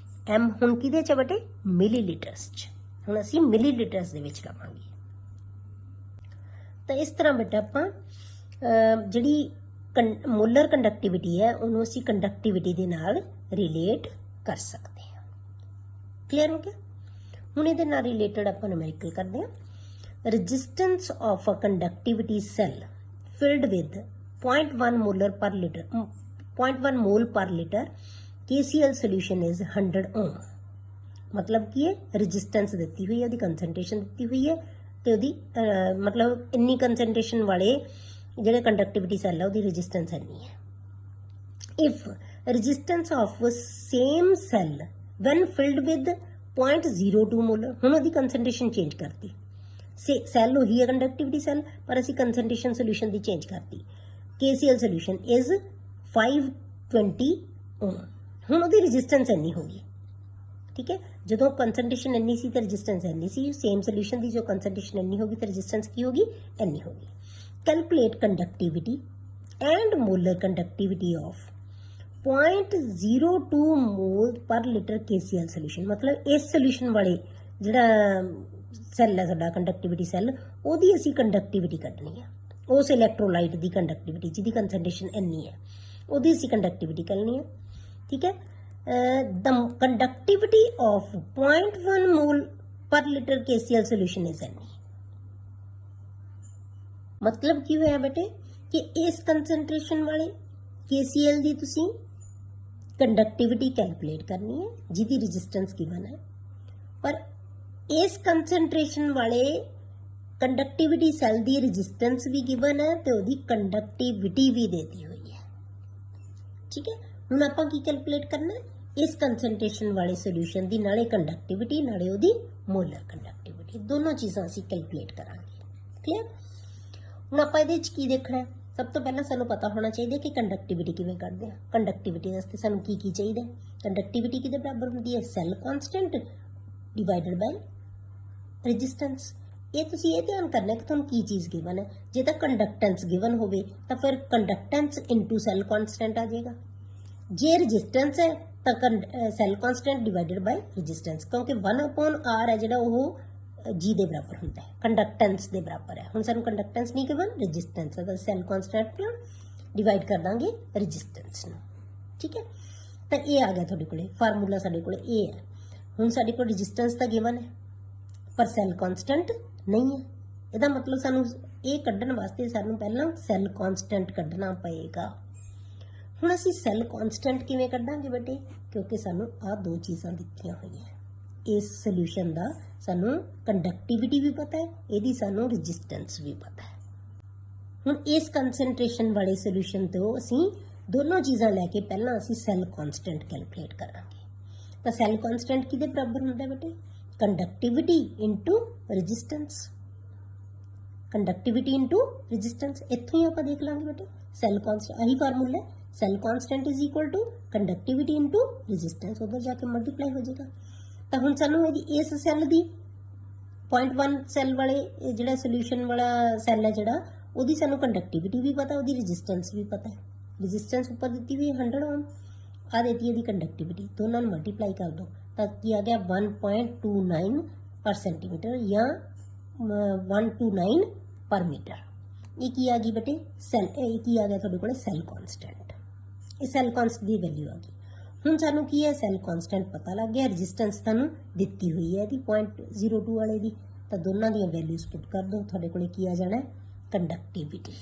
m ਹੁਣ ਕਿਹਦੇ 'ਚ ਬੇਟੇ? ਮਿਲੀ ਲੀਟਰਸ 'ਚ। ਹੁਣ ਅਸੀਂ ਮਿਲੀ ਲੀਟਰਸ ਦੇ ਵਿੱਚ ਲਵਾਂਗੇ। ਤਾਂ ਇਸ ਤਰ੍ਹਾਂ ਬੇਟਾ ਆਪਾਂ ਜਿਹੜੀ ਮੋਲਰ ਕੰਡਕਟਿਵਿਟੀ ਹੈ ਉਹਨੂੰ ਅਸੀਂ ਕੰਡਕਟਿਵਿਟੀ ਦੇ ਨਾਲ ਰਿਲੇਟ ਕਰ ਸਕਦੇ ਹਾਂ। ਕਲੀਅਰ ਹੋ ਗਿਆ? ਹੁਣ ਇਹਦੇ ਨਾਲ ਰਿਲੇਟਡ ਆਪਾਂ ਨੂਮੈਰੀਕਲ ਕਰਦੇ ਹਾਂ। Resistance of a conductivity cell filled with 0.1 molar per litre 0.1 mole per litre KCl solution is 100 ohm. ਮਤਲਬ ਕੀ ਹੈ? ਰੈਜ਼ਿਸਟੈਂਸ ਦਿੱਤੀ ਹੋਈ ਹੈ, ਉਹਦੀ ਕੰਸੈਂਟ੍ਰੇਸ਼ਨ ਦਿੱਤੀ ਹੋਈ ਹੈ, ਤੇ ਉਹਦੀ ਮਤਲਬ ਇੰਨੀ ਕੰਸੈਂਟ੍ਰੇਸ਼ਨ ਵਾਲੇ ਜਿਹੜੇ ਕੰਡਕਟਿਵਿਟੀ ਸੈੱਲ ਹੈ ਉਹਦੀ ਰੈਜ਼ਿਸਟੈਂਸ ਇੰਨੀ ਹੈ। If resistance of same cell when filled with 0.02 molar, ਹੁਣ ਉਹਦੀ ਕੰਸੈਂਟ੍ਰੇਸ਼ਨ ਚੇਂਜ ਕਰਤੀ। ਸੈੱਲ ਉਹੀ ਹੈ ਕੰਡਕਟਿਵਿਟੀ ਸੈੱਲ, ਪਰ ਅਸੀਂ ਕੰਸੈਂਟ੍ਰੇਸ਼ਨ ਸੋਲੂਸ਼ਨ ਦੀ ਚੇਂਜ ਕਰਤੀ। KCl solution is 520 Om. ਹੁਣ ਉਹਦੀ ਰੈਜ਼ਿਸਟੈਂਸ ਇੰਨੀ ਹੋ ਗਈ। ਠੀਕ ਹੈ, ਜਦੋਂ ਕੰਸੈਂਟ੍ਰੇਸ਼ਨ ਇੰਨੀ ਸੀ ਤਾਂ ਰੈਜ਼ਿਸਟੈਂਸ ਇੰਨੀ ਸੀ। ਸੇਮ ਸੋਲੂਸ਼ਨ ਦੀ ਜੋ ਕੰਸੈਂਟ੍ਰੇਸ਼ਨ ਇੰਨੀ ਹੋ ਗਈ ਤਾਂ ਰੈਜ਼ਿਸਟੈਂਸ ਕੀ ਹੋ ਗਈ? ਇੰਨੀ ਹੋ ਗਈ। Calculate conductivity and molar conductivity of 0.02 mole per litre KCl solution. ਮਤਲਬ ਇਸ ਸੋਲੂਸ਼ਨ ਵਾਲੇ ਜਿਹੜਾ ਸੈੱਲ ਹੈ ਸਾਡਾ ਕੰਡਕਟਿਵਿਟੀ ਸੈੱਲ, ਉਹਦੀ ਅਸੀਂ ਕੰਡਕਟਿਵਿਟੀ ਕੱਢਣੀ ਹੈ। ਉਸ ਇਲੈਕਟ੍ਰੋਲਾਈਟ ਦੀ ਕੰਡਕਟਿਵਿਟੀ ਜਿਹਦੀ ਕੰਸੈਂਟ੍ਰੇਸ਼ਨ ਇੰਨੀ ਹੈ, ਉਹਦੀ ਅਸੀਂ ਕੰਡਕਟਿਵਿਟੀ ਕਰਨੀ ਹੈ। ਠੀਕ ਹੈ, the conductivity of 0.1 mole per liter KCl solution is any। मतलब की होया बेटे कि इस कंसंट्रेशन वाले KCl ਦੀ ਤੁਸੀਂ ਕੰਡਕਟਿਵਿਟੀ ਕੈਲਕੂਲੇਟ ਕਰਨੀ ਹੈ ਜਿਹਦੀ ਰੈਜ਼ਿਸਟੈਂਸ ਗਿਵਨ ਹੈ, ਪਰ ਇਸ ਕੰਸੰਟ੍ਰੇਸ਼ਨ ਵਾਲੇ ਕੰਡਕਟਿਵਿਟੀ ਸੈੱਲ ਦੀ ਰੈਜ਼ਿਸਟੈਂਸ ਵੀ ਗਿਵਨ ਹੈ ਤੇ ਉਹਦੀ ਕੰਡਕਟਿਵਿਟੀ ਵੀ ਦੇਤੀ ਹੋਈ ਹੈ। ਠੀਕ ਹੈ, ਹੁਣ ਆਪਾਂ ਕੀ ਕੈਲਕੂਲੇਟ ਕਰਨਾ ਹੈ? ਇਸ ਕੰਸੈਂਟ੍ਰੇਸ਼ਨ ਵਾਲੇ ਸੋਲੂਸ਼ਨ ਦੀ ਨਾਲੇ ਕੰਡਕਟਿਵਿਟੀ ਨਾਲੇ ਉਹਦੀ ਮੋਲਰ ਕੰਡਕਟਿਵਿਟੀ, ਦੋਨੋਂ ਚੀਜ਼ਾਂ ਅਸੀਂ ਕੈਲਕੂਲੇਟ ਕਰਾਂਗੇ। ਕਲੀਅਰ? ਹੁਣ ਆਪਾਂ ਇਹਦੇ ਵਿੱਚ ਕੀ ਦੇਖਣਾ ਹੈ? ਸਭ ਤੋਂ ਪਹਿਲਾਂ ਸਾਨੂੰ ਪਤਾ ਹੋਣਾ ਚਾਹੀਦਾ ਕਿ ਕੰਡਕਟਿਵਿਟੀ ਕਿਵੇਂ ਕੱਢਦੇ ਹਾਂ। ਕੰਡਕਟਿਵਿਟੀ ਵਾਸਤੇ ਸਾਨੂੰ ਕੀ ਕੀ ਚਾਹੀਦਾ ਹੈ? ਕੰਡਕਟਿਵਿਟੀ ਕਿਹਦੇ ਬਰਾਬਰ ਹੁੰਦੀ ਹੈ? Cell constant divided by resistance. ਇਹ ਤੁਸੀਂ ਇਹ ਧਿਆਨ ਕਰਨਾ ਕਿ ਤੁਹਾਨੂੰ ਕੀ ਚੀਜ਼ ਗਿਵਨ ਹੈ। ਜੇ ਤਾਂ ਕੰਡਕਟੈਂਸ ਗਿਵਨ ਹੋਵੇ ਤਾਂ ਫਿਰ ਕੰਡਕਟੈਂਸ ਇਨਟੂ ਸੈੱਲ ਕਾਂਸਟੈਂਟ ਆ ਜਾਏਗਾ। ਜੇ ਰੈਜ਼ਿਸਟੈਂਸ ਹੈ ਤਾਂ cell constant divided by resistance, ਕਿਉਂਕਿ 1/r ਹੈ ਜਿਹੜਾ ਉਹ G ਦੇ ਬਰਾਬਰ ਹੁੰਦਾ ਹੈ, ਕੰਡਕਟੈਂਸ ਦੇ ਬਰਾਬਰ ਹੈ। ਹੁਣ ਸਾਨੂੰ ਕੰਡਕਟੈਂਸ ਨਹੀਂ ਗਿਵਨ, ਰੈਜ਼ਿਸਟੈਂਸ ਹੈ, ਤਾਂ ਸੈੱਲ ਕਾਂਸਟੈਂਟ ਨਾਲ ਡਿਵਾਈਡ ਕਰ ਦਾਂਗੇ ਰੈਜ਼ਿਸਟੈਂਸ ਨੂੰ। ਠੀਕ ਹੈ, ਤਾਂ ਇਹ ਆ ਗਿਆ ਤੁਹਾਡੇ ਕੋਲੇ ਫਾਰਮੂਲਾ, ਸਾਡੇ ਕੋਲੇ ਇਹ ਹੈ। ਹੁਣ ਸਾਡੇ ਕੋਲ ਰੈਜ਼ਿਸਟੈਂਸ ਤਾਂ ਗਿਵਨ ਹੈ ਪਰ ਸੈੱਲ ਕਾਂਸਟੈਂਟ ਨਹੀਂ ਹੈ। ਇਹਦਾ ਮਤਲਬ ਸਾਨੂੰ ਇਹ ਕੱਢਣ ਵਾਸਤੇ ਸਾਨੂੰ ਪਹਿਲਾਂ ਸੈੱਲ ਕਾਂਸਟੈਂਟ ਕੱਢਣਾ ਪਏਗਾ। ਹੁਣ ਅਸੀਂ ਸੈੱਲ ਕਾਂਸਟੈਂਟ ਕਿਵੇਂ ਕੱਢਾਂਗੇ ਬੇਟੇ? ਕਿਉਂਕਿ ਸਾਨੂੰ ਆਹ ਦੋ ਚੀਜ਼ਾਂ ਦਿੱਤੀਆਂ ਹੋਈਆਂ। ਇਸ ਸੋਲੂਸ਼ਨ ਦਾ ਸਾਨੂੰ ਕੰਡਕਟਿਵਿਟੀ ਵੀ ਪਤਾ ਹੈ, ਇਹਦੀ ਸਾਨੂੰ ਰੈਜ਼ਿਸਟੈਂਸ ਵੀ ਪਤਾ ਹੈ। ਹੁਣ ਇਸ ਕੰਸੈਂਟ੍ਰੇਸ਼ਨ ਵਾਲੇ ਸੋਲੂਸ਼ਨ ਤੋਂ ਅਸੀਂ ਦੋਨੋਂ ਚੀਜ਼ਾਂ ਲੈ ਕੇ ਪਹਿਲਾਂ ਅਸੀਂ ਸੈੱਲ ਕਾਂਸਟੈਂਟ ਕੈਲਕੂਲੇਟ ਕਰਾਂਗੇ। ਤਾਂ ਸੈੱਲ ਕਾਂਸਟੈਂਟ ਕਿਹਦੇ ਬਰਾਬਰ ਹੁੰਦਾ ਬੇਟੇ? Conductivity into resistance. Conductivity into resistance ਇੱਥੋਂ ਹੀ ਆਪਾਂ ਦੇਖ ਲਾਂਗੇ ਬੇਟੇ। ਸੈੱਲ ਕਾਂਸਟੈਂਟ ਆਹੀ ਫਾਰਮੂਲਾ ਹੈ, cell constant is equal to conductivity into resistance, ਉਧਰ ਜਾ ਕੇ ਮਲਟੀਪਲਾਈ ਹੋ ਜਾਏਗਾ। ਤਾਂ ਹੁਣ ਸਾਨੂੰ ਇਹਦੀ ਇਸ ਸੈੱਲ ਦੀ 0.1 ਸੈੱਲ ਵਾਲੇ ਜਿਹੜਾ ਸੋਲੂਸ਼ਨ ਵਾਲਾ ਸੈੱਲ ਹੈ ਜਿਹੜਾ, ਉਹਦੀ ਸਾਨੂੰ ਕੰਡਕਟਿਵਿਟੀ ਵੀ ਪਤਾ, ਉਹਦੀ ਰੈਜ਼ਿਸਟੈਂਸ ਵੀ ਪਤਾ ਹੈ। ਰੈਜ਼ਿਸਟੈਂਸ ਉੱਪਰ ਦਿੱਤੀ ਹੋਈ 100 ਓਮ, ਆ ਦਿੱਤੀ ਇਹਦੀ ਕੰਡਕਟਿਵਿਟੀ, ਦੋਨਾਂ ਨੂੰ ਮਲਟੀਪਲਾਈ ਕਰ ਦਿਓ ਤਾਂ ਕੀ ਆ ਗਿਆ 1.29 ਪਰ ਸੈਂਟੀਮੀਟਰ ਜਾਂ 129 ਪਰ ਮੀਟਰ। ਇਹ ਕੀ ਆ ਗਈ ਬੇਟੇ ਸੈੱਲ, ਇਹ ਕੀ ਆ ਗਿਆ ਤੁਹਾਡੇ ਕੋਲ ਸੈੱਲ ਕਾਂਸਟੈਂਟ, ਇਹ ਸੈੱਲ ਕਾਂਸਟੈਂਟ ਦੀ ਵੈਲਿਊ ਆ ਗਈ। ਹੁਣ ਸਾਨੂੰ ਕੀ ਹੈ ਸੈੱਲ ਕਾਂਸਟੈਂਟ ਪਤਾ ਲੱਗ ਗਿਆ, ਰੈਜ਼ਿਸਟੈਂਸ ਤੁਹਾਨੂੰ ਦਿੱਤੀ ਹੋਈ ਹੈ ਇਹਦੀ 0.02 ਵਾਲੇ ਦੀ, ਤਾਂ ਦੋਨਾਂ ਦੀਆਂ ਵੈਲਿਊਜ਼ ਪੁੱਟ ਕਰ ਦਿਓ, ਤੁਹਾਡੇ ਕੋਲ ਕੀ ਆ ਜਾਣਾ ਕੰਡਕਟਿਵਿਟੀ।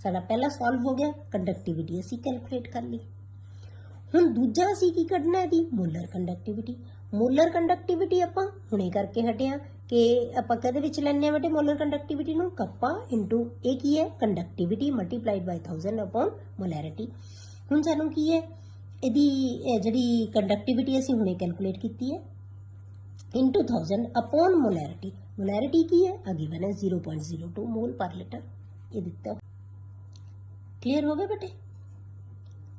ਸਾਡਾ ਪਹਿਲਾ ਸੋਲਵ ਹੋ ਗਿਆ, ਕੰਡਕਟਿਵਿਟੀ ਅਸੀਂ ਕੈਲਕੂਲੇਟ ਕਰ ਲਈ। ਹੁਣ ਦੂਜਾ ਅਸੀਂ ਕੀ ਕੱਢਣਾ ਇਹਦੀ ਮੋਲਰ ਕੰਡਕਟਿਵਿਟੀ। ਮੋਲਰ ਕੰਡਕਟਿਵਿਟੀ ਆਪਾਂ ਹੁਣੇ ਕਰਕੇ ਹਟਿਆ ਕਿ ਆਪਾਂ ਕਦੇ ਵਿੱਚ ਲੈਣੇ ਆ ਬੇਟੇ ਮੋਲਰ ਕੰਡਕਟਿਵਿਟੀ ਨੂੰ ਕੱਪਾ ਇਨਟੂ ਇਹ ਕੀ ਹੈ ਕੰਡਕਟਿਵਿਟੀ ਮਲਟੀਪਲਾਈਡ ਬਾਈ 1000 ਅਪੋਨ ਮੋਲੈਰਿਟੀ। ਹੁਣ ਸਾਨੂੰ ਕੀ ਹੈ ਇਹਦੀ ਜਿਹੜੀ ਕੰਡਕਟਿਵਿਟੀ ਅਸੀਂ ਹੁਣੇ ਕੈਲਕੂਲੇਟ ਕੀਤੀ ਹੈ ਇਨਟੂ 1000 ਅਪੋਨ ਮੋਲੈਰਿਟੀ। ਮੋਲੈਰਿਟੀ ਕੀ ਹੈ ਆ ਗਿਵਨ ਹੈ 0.02 ਮੋਲ ਪਰ ਲੀਟਰ, ਇਹ ਦਿੱਤਾ। ਕਲੀਅਰ ਹੋ ਗਿਆ ਬੇਟੇ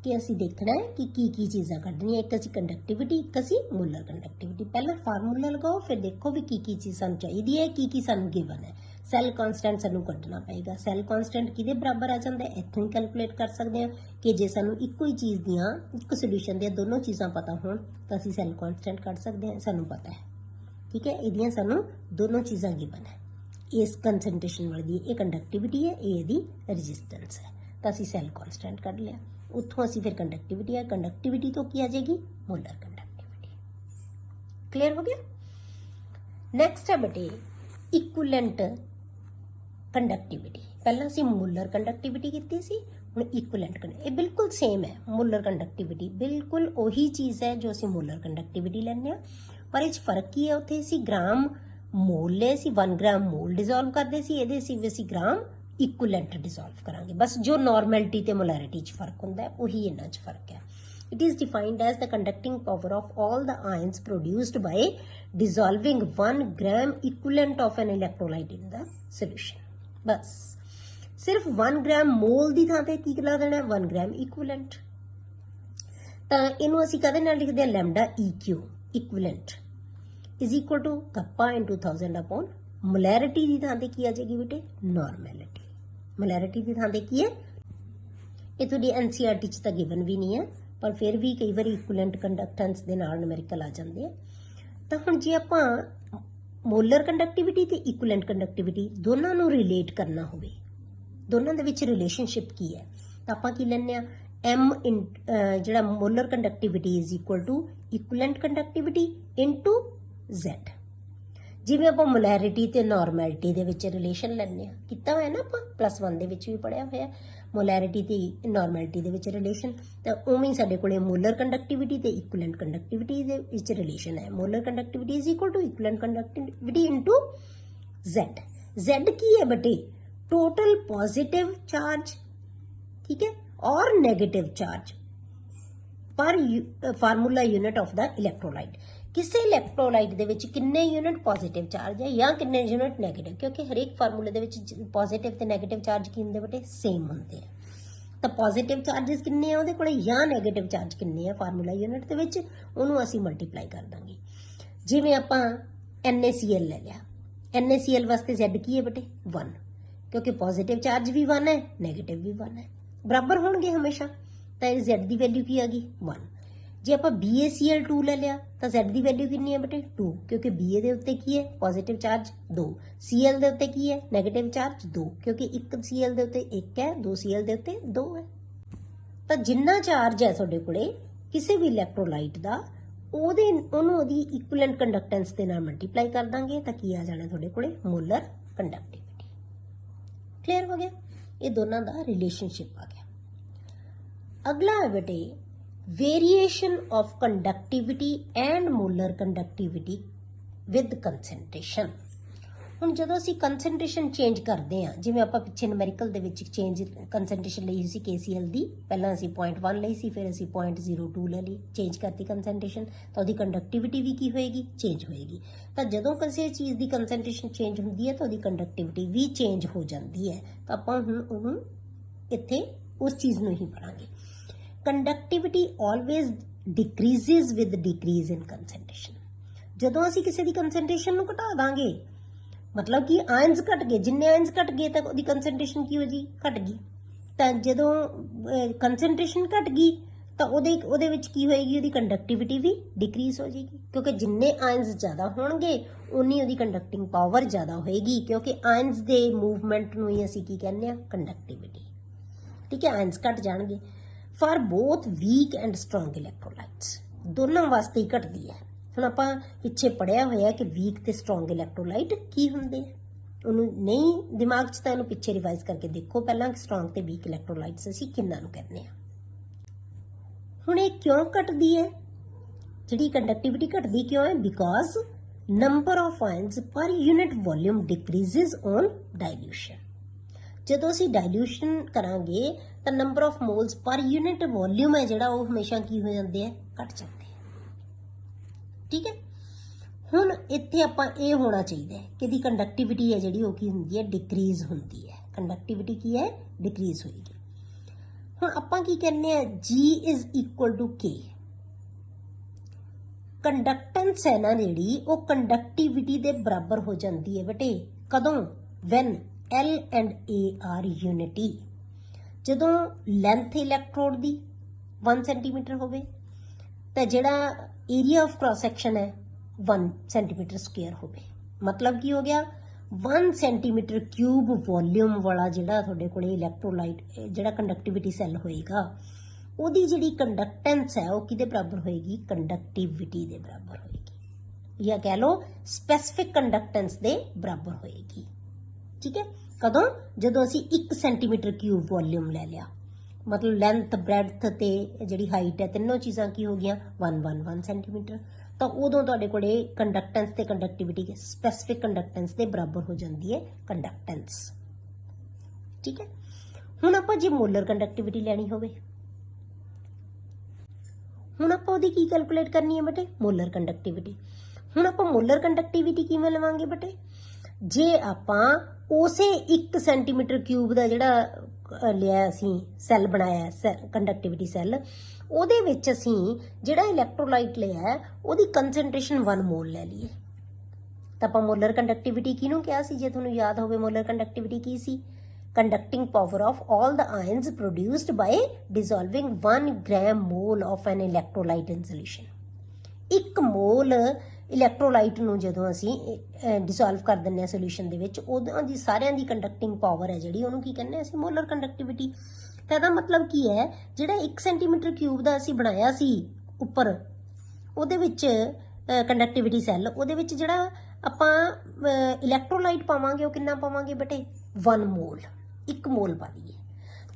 ਕਿ ਅਸੀਂ ਦੇਖਣਾ ਹੈ ਕਿ ਕੀ ਚੀਜ਼ਾਂ ਕੱਢਣੀਆਂ, ਇੱਕ ਅਸੀਂ ਕੰਡਕਟਿਵਿਟੀ, ਇੱਕ ਅਸੀਂ ਮੋਲਰ ਕੰਡਕਟਿਵਿਟੀ। ਪਹਿਲਾਂ ਫਾਰਮੂਲਾ ਲਗਾਓ, ਫਿਰ ਦੇਖੋ ਵੀ ਕੀ ਚੀਜ਼ ਸਾਨੂੰ ਚਾਹੀਦੀ ਹੈ, ਕੀ ਸਾਨੂੰ ਗਿਵਨ ਹੈ। ਸੈੱਲ ਕਾਂਸਟੈਂਟ ਸਾਨੂੰ ਕੱਢਣਾ ਪਏਗਾ। ਸੈੱਲ ਕਾਂਸਟੈਂਟ ਕਿਹਦੇ ਬਰਾਬਰ ਆ ਜਾਂਦਾ ਹੈ, ਇੱਥੋਂ ਹੀ ਕੈਲਕੂਲੇਟ ਕਰ ਸਕਦੇ ਹਾਂ ਕਿ ਜੇ ਸਾਨੂੰ ਇੱਕੋ ਹੀ ਚੀਜ਼ ਦੀਆਂ, ਇੱਕ ਸੋਲੂਸ਼ਨ ਦੀਆਂ ਦੋਨੋਂ ਚੀਜ਼ਾਂ ਪਤਾ ਹੋਣ ਤਾਂ ਅਸੀਂ ਸੈੱਲ ਕਾਂਸਟੈਂਟ ਕੱਢ ਸਕਦੇ ਹਾਂ, ਸਾਨੂੰ ਪਤਾ ਹੈ। ਠੀਕ ਹੈ, ਇਹਦੀਆਂ ਸਾਨੂੰ ਦੋਨੋਂ ਚੀਜ਼ਾਂ ਗਿਵਨ ਹੈ। ਇਸ ਕੰਸੈਂਟ੍ਰੇਸ਼ਨ ਵਾਲੀ ਇਹ ਕੰਡਕਟਿਵਿਟੀ ਹੈ, ਇਹ ਇਹਦੀ ਰੈਜ਼ਿਸਟੈਂਸ ਹੈ, ਤਾਂ ਅਸੀਂ ਸੈੱਲ ਕਾਂਸਟੈਂਟ ਕੱਢ ਲਿਆ। ਉੱਥੋਂ ਅਸੀਂ ਫਿਰ ਕੰਡਕਟਿਵਿਟੀ ਹੈ, ਕੰਡਕਟਿਵਿਟੀ ਤੋਂ ਕੀ ਆ ਜਾਏਗੀ ਮੋਲਰ ਕੰਡਕਟਿਵਿਟੀ। ਕਲੀਅਰ ਹੋ ਗਿਆ। ਨੈਕਸਟ ਹੈ ਬੇਟੇ ਇਕੁਇਵਲੈਂਟ ਕੰਡਕਟਿਵਿਟੀ। ਪਹਿਲਾਂ ਅਸੀਂ ਮੋਲਰ ਕੰਡਕਟਿਵਿਟੀ ਕੀਤੀ ਸੀ, ਹੁਣ ਇਕੁਇਵਲੈਂਟ ਇਹ ਬਿਲਕੁਲ ਸੇਮ ਹੈ। ਮੋਲਰ ਕੰਡਕਟਿਵਿਟੀ ਬਿਲਕੁਲ ਉਹੀ ਚੀਜ਼ ਹੈ ਜੋ ਅਸੀਂ ਮੋਲਰ ਕੰਡਕਟਿਵਿਟੀ ਲੈਂਦੇ ਹਾਂ, ਪਰ ਇਹ 'ਚ ਫਰਕ ਕੀ ਹੈ, ਉੱਥੇ ਅਸੀਂ ਗ੍ਰਾਮ ਮੋਲ ਲਏ ਸੀ, 1 ਗ੍ਰਾਮ ਮੋਲ ਡਿਜ਼ੋਲਵ ਕਰਦੇ ਸੀ, ਇਹਦੇ ਸੀ ਵੀ ਅਸੀਂ ਗ੍ਰਾਮ ਇਕੁਇਵਲੈਂਟ ਡਿਜ਼ੋਲਵ ਕਰਾਂਗੇ। ਬਸ ਜੋ ਨਾਰਮੈਲਿਟੀ ਤੇ ਮੋਲੈਰਿਟੀ 'ਚ ਫਰਕ ਹੁੰਦਾ ਹੈ ਉਹੀ ਇਹਨਾਂ 'ਚ ਫਰਕ ਹੈ। It is defined as the conducting power of all the ions produced by dissolving 1 gram equivalent of an electrolyte in the solution. बस सिर्फ 1 ग्राम मोल की थां ते की ला देना 1 ग्राम इक्विवेलेंट। तो इनू असीं कहदे नाल लिखदे हां lambda EQ equivalent is equal to kappa into 1000 upon molarity की थां ते की आ जाएगी बेटे नॉर्मैलिटी। मोलैरिटी की थां ते की है ये तुहाडी NCERT च तां गिवन भी नहीं है, पर फिर भी कई बार इक्विवेलेंट कंडक्टेंस दे नाल न्यूमेरिकल आ जाते हैं। तो हुण जे आपां मोलर कंडक्टिविटी ते इक्विवेलेंट कंडक्टिविटी दोनों नूं रिलेट करना होवे, दोनों दे विच रिलेशनशिप की है, तो आपां की लैंदे आ M इन जिहड़ा molar conductivity is equal to equivalent conductivity into Z। जिवें आपां मोलैरिटी ते नॉर्मैलिटी दे विच रिलेशन लैंदे आ कीता होया ना आपां +1 दे विच भी पढ़िया होया मोलैरिटी ते नॉर्मैलिटी दे विच रिलेशन, तो उवें साडे कोले मोलर कंडक्टिविटी ते इक्विवेलेंट कंडक्टिविटी दे विच रिलेशन है। Molar conductivity is equal to equivalent conductivity into Z। Z की है बेटे टोटल पॉजिटिव चार्ज, ठीक है, और नेगेटिव चार्ज पर formula unit of the electrolyte. किसी इलैक्ट्रोलाइट दे विच किन्ने यूनिट पॉजिटिव चार्ज है या किन्ने यूनिट नेगेटिव, क्योंकि हर एक फार्मूले दे विच पॉजिटिव ते नेगेटिव चार्ज की हुंदे बेटे सेम होंदे हैं। तो पॉजिटिव चार्जिस किन्ने हैं उहदे कोले या नेगेटिव चार्ज किन्ने हैं फार्मूला यूनिट दे विच उहनूं असीं मल्टीप्लाई कर दांगे। जिवें आपां NaCl ले लिया, NaCl वास्ते Z की है बेटे 1, क्योंकि पॉजिटिव चार्ज भी 1 है नेगेटिव भी 1 है, बराबर होणगे हमेशा, तो Z की वैल्यू की आ गई 1। जे आप BaCl2 ले लिया तो Z की वैल्यू कितनी है बेटे 2, क्योंकि BA दे उत्ते की है पॉजिटिव चार्ज 2, Cl दे उत्ते की है नेगेटिव चार्ज 2, क्योंकि एक Cl दे उत्ते 1 है, 2 Cl दे उत्ते 2 है। तो जिन्ना चार्ज है तुहाडे कोले किसी भी इलैक्ट्रोलाइट दा ओहदी इक्विवेलेंट कंडक्टेंस दे नाल मल्टीप्लाई कर दांगे तो की आ जाना तुहाडे कोले मोलर कंडक्टिविटी। क्लियर हो गया, ये दोनों का रिलेशनशिप आ गया। अगला है बेटे variation of conductivity and molar conductivity with concentration. हुण जदों असीं कंसनट्रेशन चेंज करते हैं, जिवें आपां पिछे numerical they which change concentration लई सी KCl दी, पहलां असीं 0.1 लई सी, फिर असीं 0.02 ले ली, चेंज करती कंसनट्रेशन, तो उहदी कंडक्टिविटी भी की होएगी चेंज होएगी। तो जदों किसी चीज़ की कंसनट्रेशन चेंज हुंदी है तो उहदी कंडक्टिविटी भी चेंज हो जाती है। तो आपां हुण उहनूं इत्थे उस चीज़ नूं ही पढ़ांगे। Conductivity always decreases with decrease in concentration. ਜਦੋਂ ਅਸੀਂ ਕਿਸੇ ਦੀ ਕੰਸੈਂਟ੍ਰੇਸ਼ਨ ਨੂੰ ਘਟਾ ਦਾਂਗੇ ਮਤਲਬ ਕਿ ਆਇਨਸ ਘਟ ਗਏ, ਜਿੰਨੇ ਆਇਨਸ ਘਟ ਗਏ ਤਾਂ ਉਹਦੀ ਕੰਸੈਂਟ੍ਰੇਸ਼ਨ ਕੀ ਹੋ ਜੀ, ਘਟ ਗਈ। ਤਾਂ ਜਦੋਂ ਕੰਸੈਂਟ੍ਰੇਸ਼ਨ ਘਟ ਗਈ ਤਾਂ ਉਹਦੇ ਵਿੱਚ ਕੀ ਹੋਏਗੀ, ਉਹਦੀ ਕੰਡਕਟਿਵਿਟੀ ਵੀ ਡਿਕਰੀਜ਼ ਹੋ ਜਾਏਗੀ, ਕਿਉਂਕਿ ਜਿੰਨੇ ਆਇਨਸ ਜ਼ਿਆਦਾ ਹੋਣਗੇ ਉਨੀ ਉਹਦੀ ਕੰਡਕਟਿੰਗ ਪਾਵਰ ਜ਼ਿਆਦਾ ਹੋਏਗੀ, ਕਿਉਂਕਿ ਆਇਨਸ ਦੇ ਮੂਵਮੈਂਟ ਨੂੰ ਹੀ ਅਸੀਂ ਕੀ ਕਹਿੰਦੇ ਆ, ਕੰਡਕਟਿਵਿਟੀ। ਠੀਕ ਹੈ, ਆਇਨਸ ਘਟ ਜਾਣਗੇ। For both weak and strong electrolytes, ਦੋਨਾਂ ਵਾਸਤੇ ਹੀ ਘਟਦੀ ਹੈ। ਹੁਣ ਆਪਾਂ ਪਿੱਛੇ ਪੜਿਆ ਹੋਇਆ ਕਿ ਵੀਕ ਤੇ ਸਟਰੋਂਗ ਇਲੈਕਟ੍ਰੋਲਾਈਟ ਕੀ ਹੁੰਦੇ ਆ, ਉਹਨੂੰ ਨਹੀਂ ਦਿਮਾਗ 'ਚ ਤਾਂ ਇਹਨੂੰ ਪਿੱਛੇ ਰਿਵਾਈਜ਼ ਕਰਕੇ ਦੇਖੋ ਪਹਿਲਾਂ ਕਿ ਸਟਰੋਂਗ ਤੇ ਵੀਕ ਇਲੈਕਟ੍ਰੋਲਾਈਟਸ ਅਸੀਂ ਕਿੰਨਾਂ ਨੂੰ ਕਹਿੰਦੇ ਆ। ਹੁਣ ਇਹ ਕਿਉਂ ਘਟਦੀ ਹੈ, ਜਿਹੜੀ ਕੰਡਕਟਿਵਿਟੀ ਘਟਦੀ ਕਿਉਂ ਹੈ, ਬਿਕੋਜ਼ ਨੰਬਰ ਆਫ ਆਇਨਸ ਪਰ ਯੂਨਿਟ ਵੋਲਿਊਮ ਡਿਕਰੀਜ਼ਸ ਔਨ ਡਾਇਲੂਸ਼ਨ। ਜਦੋਂ ਅਸੀਂ ਡਾਇਲੂਸ਼ਨ ਕਰਾਂਗੇ ਤਾਂ ਨੰਬਰ ਆਫ ਮੋਲਸ ਪਰ ਯੂਨਿਟ ਵੋਲਿਊਮ ਹੈ ਜਿਹੜਾ ਉਹ ਹਮੇਸ਼ਾ ਕੀ ਹੋ ਜਾਂਦੇ ਆ, ਘਟ ਜਾਂਦੇ ਆ। ਠੀਕ ਹੈ, ਹੁਣ ਇੱਥੇ ਆਪਾਂ ਇਹ ਹੋਣਾ ਚਾਹੀਦਾ ਹੈ ਕਿ ਇਹਦੀ ਕੰਡਕਟਿਵਿਟੀ ਹੈ ਜਿਹੜੀ ਉਹ ਕੀ ਹੁੰਦੀ ਹੈ, ਡਿਕਰੀਜ਼ ਹੁੰਦੀ ਹੈ। ਕੰਡਕਟਿਵਿਟੀ ਕੀ ਹੈ, ਡਿਕਰੀਜ਼ ਹੋਏਗੀ। ਹੁਣ ਆਪਾਂ ਕੀ ਕਹਿੰਦੇ ਆ, G is equal to K। Conductance ਹੈ ਨਾ ਜਿਹੜੀ ਉਹ ਕੰਡਕਟਿਵਿਟੀ ਦੇ ਬਰਾਬਰ ਹੋ ਜਾਂਦੀ ਹੈ ਬੇਟੇ, ਕਦੋਂ, when L and A are unity. ਜਦੋਂ ਲੈਂਥ ਇਲੈਕਟ੍ਰੋਡ ਦੀ 1 ਸੈਂਟੀਮੀਟਰ ਹੋਵੇ ਤਾਂ ਜਿਹੜਾ ਏਰੀਆ ਆਫ ਕ੍ਰਾਸ ਸੈਕਸ਼ਨ ਹੈ 1 ਸੈਂਟੀਮੀਟਰ ਸਕੁਅਰ ਹੋਵੇ। ਮਤਲਬ ਕੀ ਹੋ ਗਿਆ, 1 ਸੈਂਟੀਮੀਟਰ ਕਿਊਬ ਵੋਲਿਊਮ ਵਾਲਾ ਜਿਹੜਾ ਤੁਹਾਡੇ ਕੋਲੇ ਇਲੈਕਟ੍ਰੋਲਾਈਟ ਜਿਹੜਾ ਕੰਡਕਟਿਵਿਟੀ ਸੈੱਲ ਹੋਏਗਾ ਉਹਦੀ ਜਿਹੜੀ ਕੰਡਕਟੈਂਸ ਹੈ ਉਹ ਕਿਹਦੇ ਬਰਾਬਰ ਹੋਏਗੀ, ਕੰਡਕਟਿਵਿਟੀ ਦੇ ਬਰਾਬਰ ਹੋਏਗੀ, ਜਾਂ ਕਹਿ ਲਓ ਸਪੈਸਿਫਿਕ ਕੰਡਕਟੈਂਸ ਦੇ ਬਰਾਬਰ ਹੋਏਗੀ। ਠੀਕ ਹੈ, ਕਦੋਂ, ਜਦੋਂ ਅਸੀਂ 1 ਸੈਂਟੀਮੀਟਰ ਕਿਊਬ ਵੋਲਿਊਮ ਲੈ ਲਿਆ, ਮਤਲਬ ਲੈਂਥ ਬ੍ਰੈਡਥ ਤੇ ਜਿਹੜੀ ਹਾਈਟ ਹੈ ਤਿੰਨੋਂ ਚੀਜ਼ਾਂ ਕੀ ਹੋ ਗਈਆਂ 1 ਸੈਂਟੀਮੀਟਰ, ਤਾਂ ਉਦੋਂ ਤੁਹਾਡੇ ਕੋਲੇ ਕੰਡਕਟੈਂਸ ਤੇ ਕੰਡਕਟਿਵਿਟੀ ਸਪੈਸਿਫਿਕ ਕੰਡਕਟੈਂਸ ਦੇ ਬਰਾਬਰ ਹੋ ਜਾਂਦੀ ਹੈ ਕੰਡਕਟੈਂਸ। ਠੀਕ ਹੈ, ਹੁਣ ਆਪਾਂ ਜੇ ਮੋਲਰ ਕੰਡਕਟਿਵਿਟੀ ਲੈਣੀ ਹੋਵੇ, ਹੁਣ ਆਪਾਂ ਉਹਦੀ ਕੀ ਕੈਲਕੂਲੇਟ ਕਰਨੀ ਹੈ ਬੇਟੇ, ਮੋਲਰ ਕੰਡਕਟਿਵਿਟੀ। ਹੁਣ ਆਪਾਂ ਮੋਲਰ ਕੰਡਕਟਿਵਿਟੀ ਕਿਵੇਂ ਲਵਾਂਗੇ ਬੇਟੇ, ਜੇ ਆਪਾਂ ਉਸੇ 1 ਸੈਂਟੀਮੀਟਰ ਕਿਊਬ ਦਾ ਜਿਹੜਾ ਲਿਆ ਅਸੀਂ ਸੈੱਲ ਬਣਾਇਆ ਕੰਡਕਟਿਵਿਟੀ ਸੈੱਲ, ਉਹਦੇ ਵਿੱਚ ਅਸੀਂ ਜਿਹੜਾ ਇਲੈਕਟ੍ਰੋਲਾਈਟ ਲਿਆ ਉਹਦੀ ਕੰਸੈਂਟ੍ਰੇਸ਼ਨ 1 ਮੋਲ ਲੈ ਲਈਏ ਤਾਂ ਆਪਾਂ ਮੋਲਰ ਕੰਡਕਟਿਵਿਟੀ ਕਿਹਨੂੰ ਕਿਹਾ ਸੀ, ਜੇ ਤੁਹਾਨੂੰ ਯਾਦ ਹੋਵੇ ਮੋਲਰ ਕੰਡਕਟਿਵਿਟੀ ਕੀ ਸੀ, conducting power of all the ions produced by dissolving 1 gram mole of an electrolyte in solution। 1 mall electrolyte ਨੂੰ ਜਦੋਂ ਅਸੀਂ ਡਿਸੋਲਵ ਕਰ ਦਿੰਦੇ ਹਾਂ ਸੋਲੂਸ਼ਨ ਦੇ ਵਿੱਚ, ਉਹਨਾਂ ਦੀ ਸਾਰਿਆਂ ਦੀ ਕੰਡਕਟਿੰਗ ਪਾਵਰ ਹੈ ਜਿਹੜੀ ਉਹਨੂੰ ਕੀ ਕਹਿੰਦੇ ਅਸੀਂ, ਮੋਲਰ ਕੰਡਕਟਿਵਿਟੀ। ਤਾਂ ਇਹਦਾ ਮਤਲਬ ਕੀ ਹੈ, ਜਿਹੜਾ 1 ਸੈਂਟੀਮੀਟਰ ਕਿਊਬ ਦਾ ਅਸੀਂ ਬਣਾਇਆ ਸੀ ਉੱਪਰ ਉਹਦੇ ਵਿੱਚ ਕੰਡਕਟਿਵਿਟੀ ਸੈੱਲ, ਉਹਦੇ ਵਿੱਚ ਜਿਹੜਾ ਆਪਾਂ ਇਲੈਕਟ੍ਰੋਲਾਈਟ ਪਾਵਾਂਗੇ ਉਹ ਕਿੰਨਾ ਪਾਵਾਂਗੇ ਬੇਟੇ, 1 ਮੋਲ, 1 ਮੋਲ ਪਾ ਦਈਏ,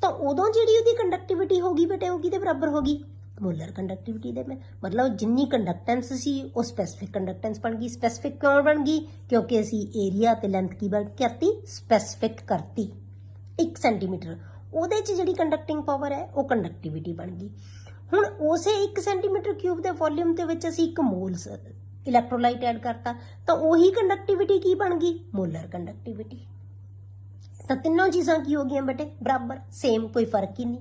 ਤਾਂ ਉਦੋਂ ਜਿਹੜੀ ਉਹਦੀ ਕੰਡਕਟਿਵਿਟੀ ਹੋਗੀ ਬੇਟੇ ਉਹ ਕਿਹਦੇ ਬਰਾਬਰ ਹੋਗੀ, ਮੋਲਰ ਕੰਡਕਟਿਵਿਟੀ ਦੇ। ਮਤਲਬ ਜਿੰਨੀ ਕੰਡਕਟੈਂਸ ਸੀ ਉਹ ਸਪੈਸਿਫਿਕ ਕੰਡਕਟੈਂਸ ਬਣ ਗਈ। ਸਪੈਸਿਫਿਕ ਕਿਉਂ ਬਣ ਗਈ, ਕਿਉਂਕਿ ਅਸੀਂ ਏਰੀਆ ਤੇ ਲੈਂਥ ਕੀ ਕਰਤੀ, ਸਪੈਸਿਫਿਕ ਕਰਤੀ 1 ਸੈਂਟੀਮੀਟਰ, ਉਹਦੇ 'ਚ ਜਿਹੜੀ ਕੰਡਕਟਿੰਗ ਪਾਵਰ ਹੈ ਉਹ ਕੰਡਕਟਿਵਿਟੀ ਬਣ ਗਈ। ਹੁਣ ਉਸੇ 1 ਸੈਂਟੀਮੀਟਰ ਕਿਊਬ ਦੇ ਵੋਲਿਊਮ ਦੇ ਵਿੱਚ ਅਸੀਂ 1 ਮੋਲ ਇਲੈਕਟ੍ਰੋਲਾਈਟ ਐਡ ਕਰਤਾ ਤਾਂ ਉਹੀ ਕੰਡਕਟਿਵਿਟੀ ਕੀ ਬਣ ਗਈ, ਮੋਲਰ ਕੰਡਕਟਿਵਿਟੀ। ਤਾਂ ਤਿੰਨੋਂ ਚੀਜ਼ਾਂ ਕੀ ਹੋ ਗਈਆਂ ਬੇਟੇ, ਬਰਾਬਰ, ਸੇਮ, ਕੋਈ ਫਰਕ ਹੀ ਨਹੀਂ।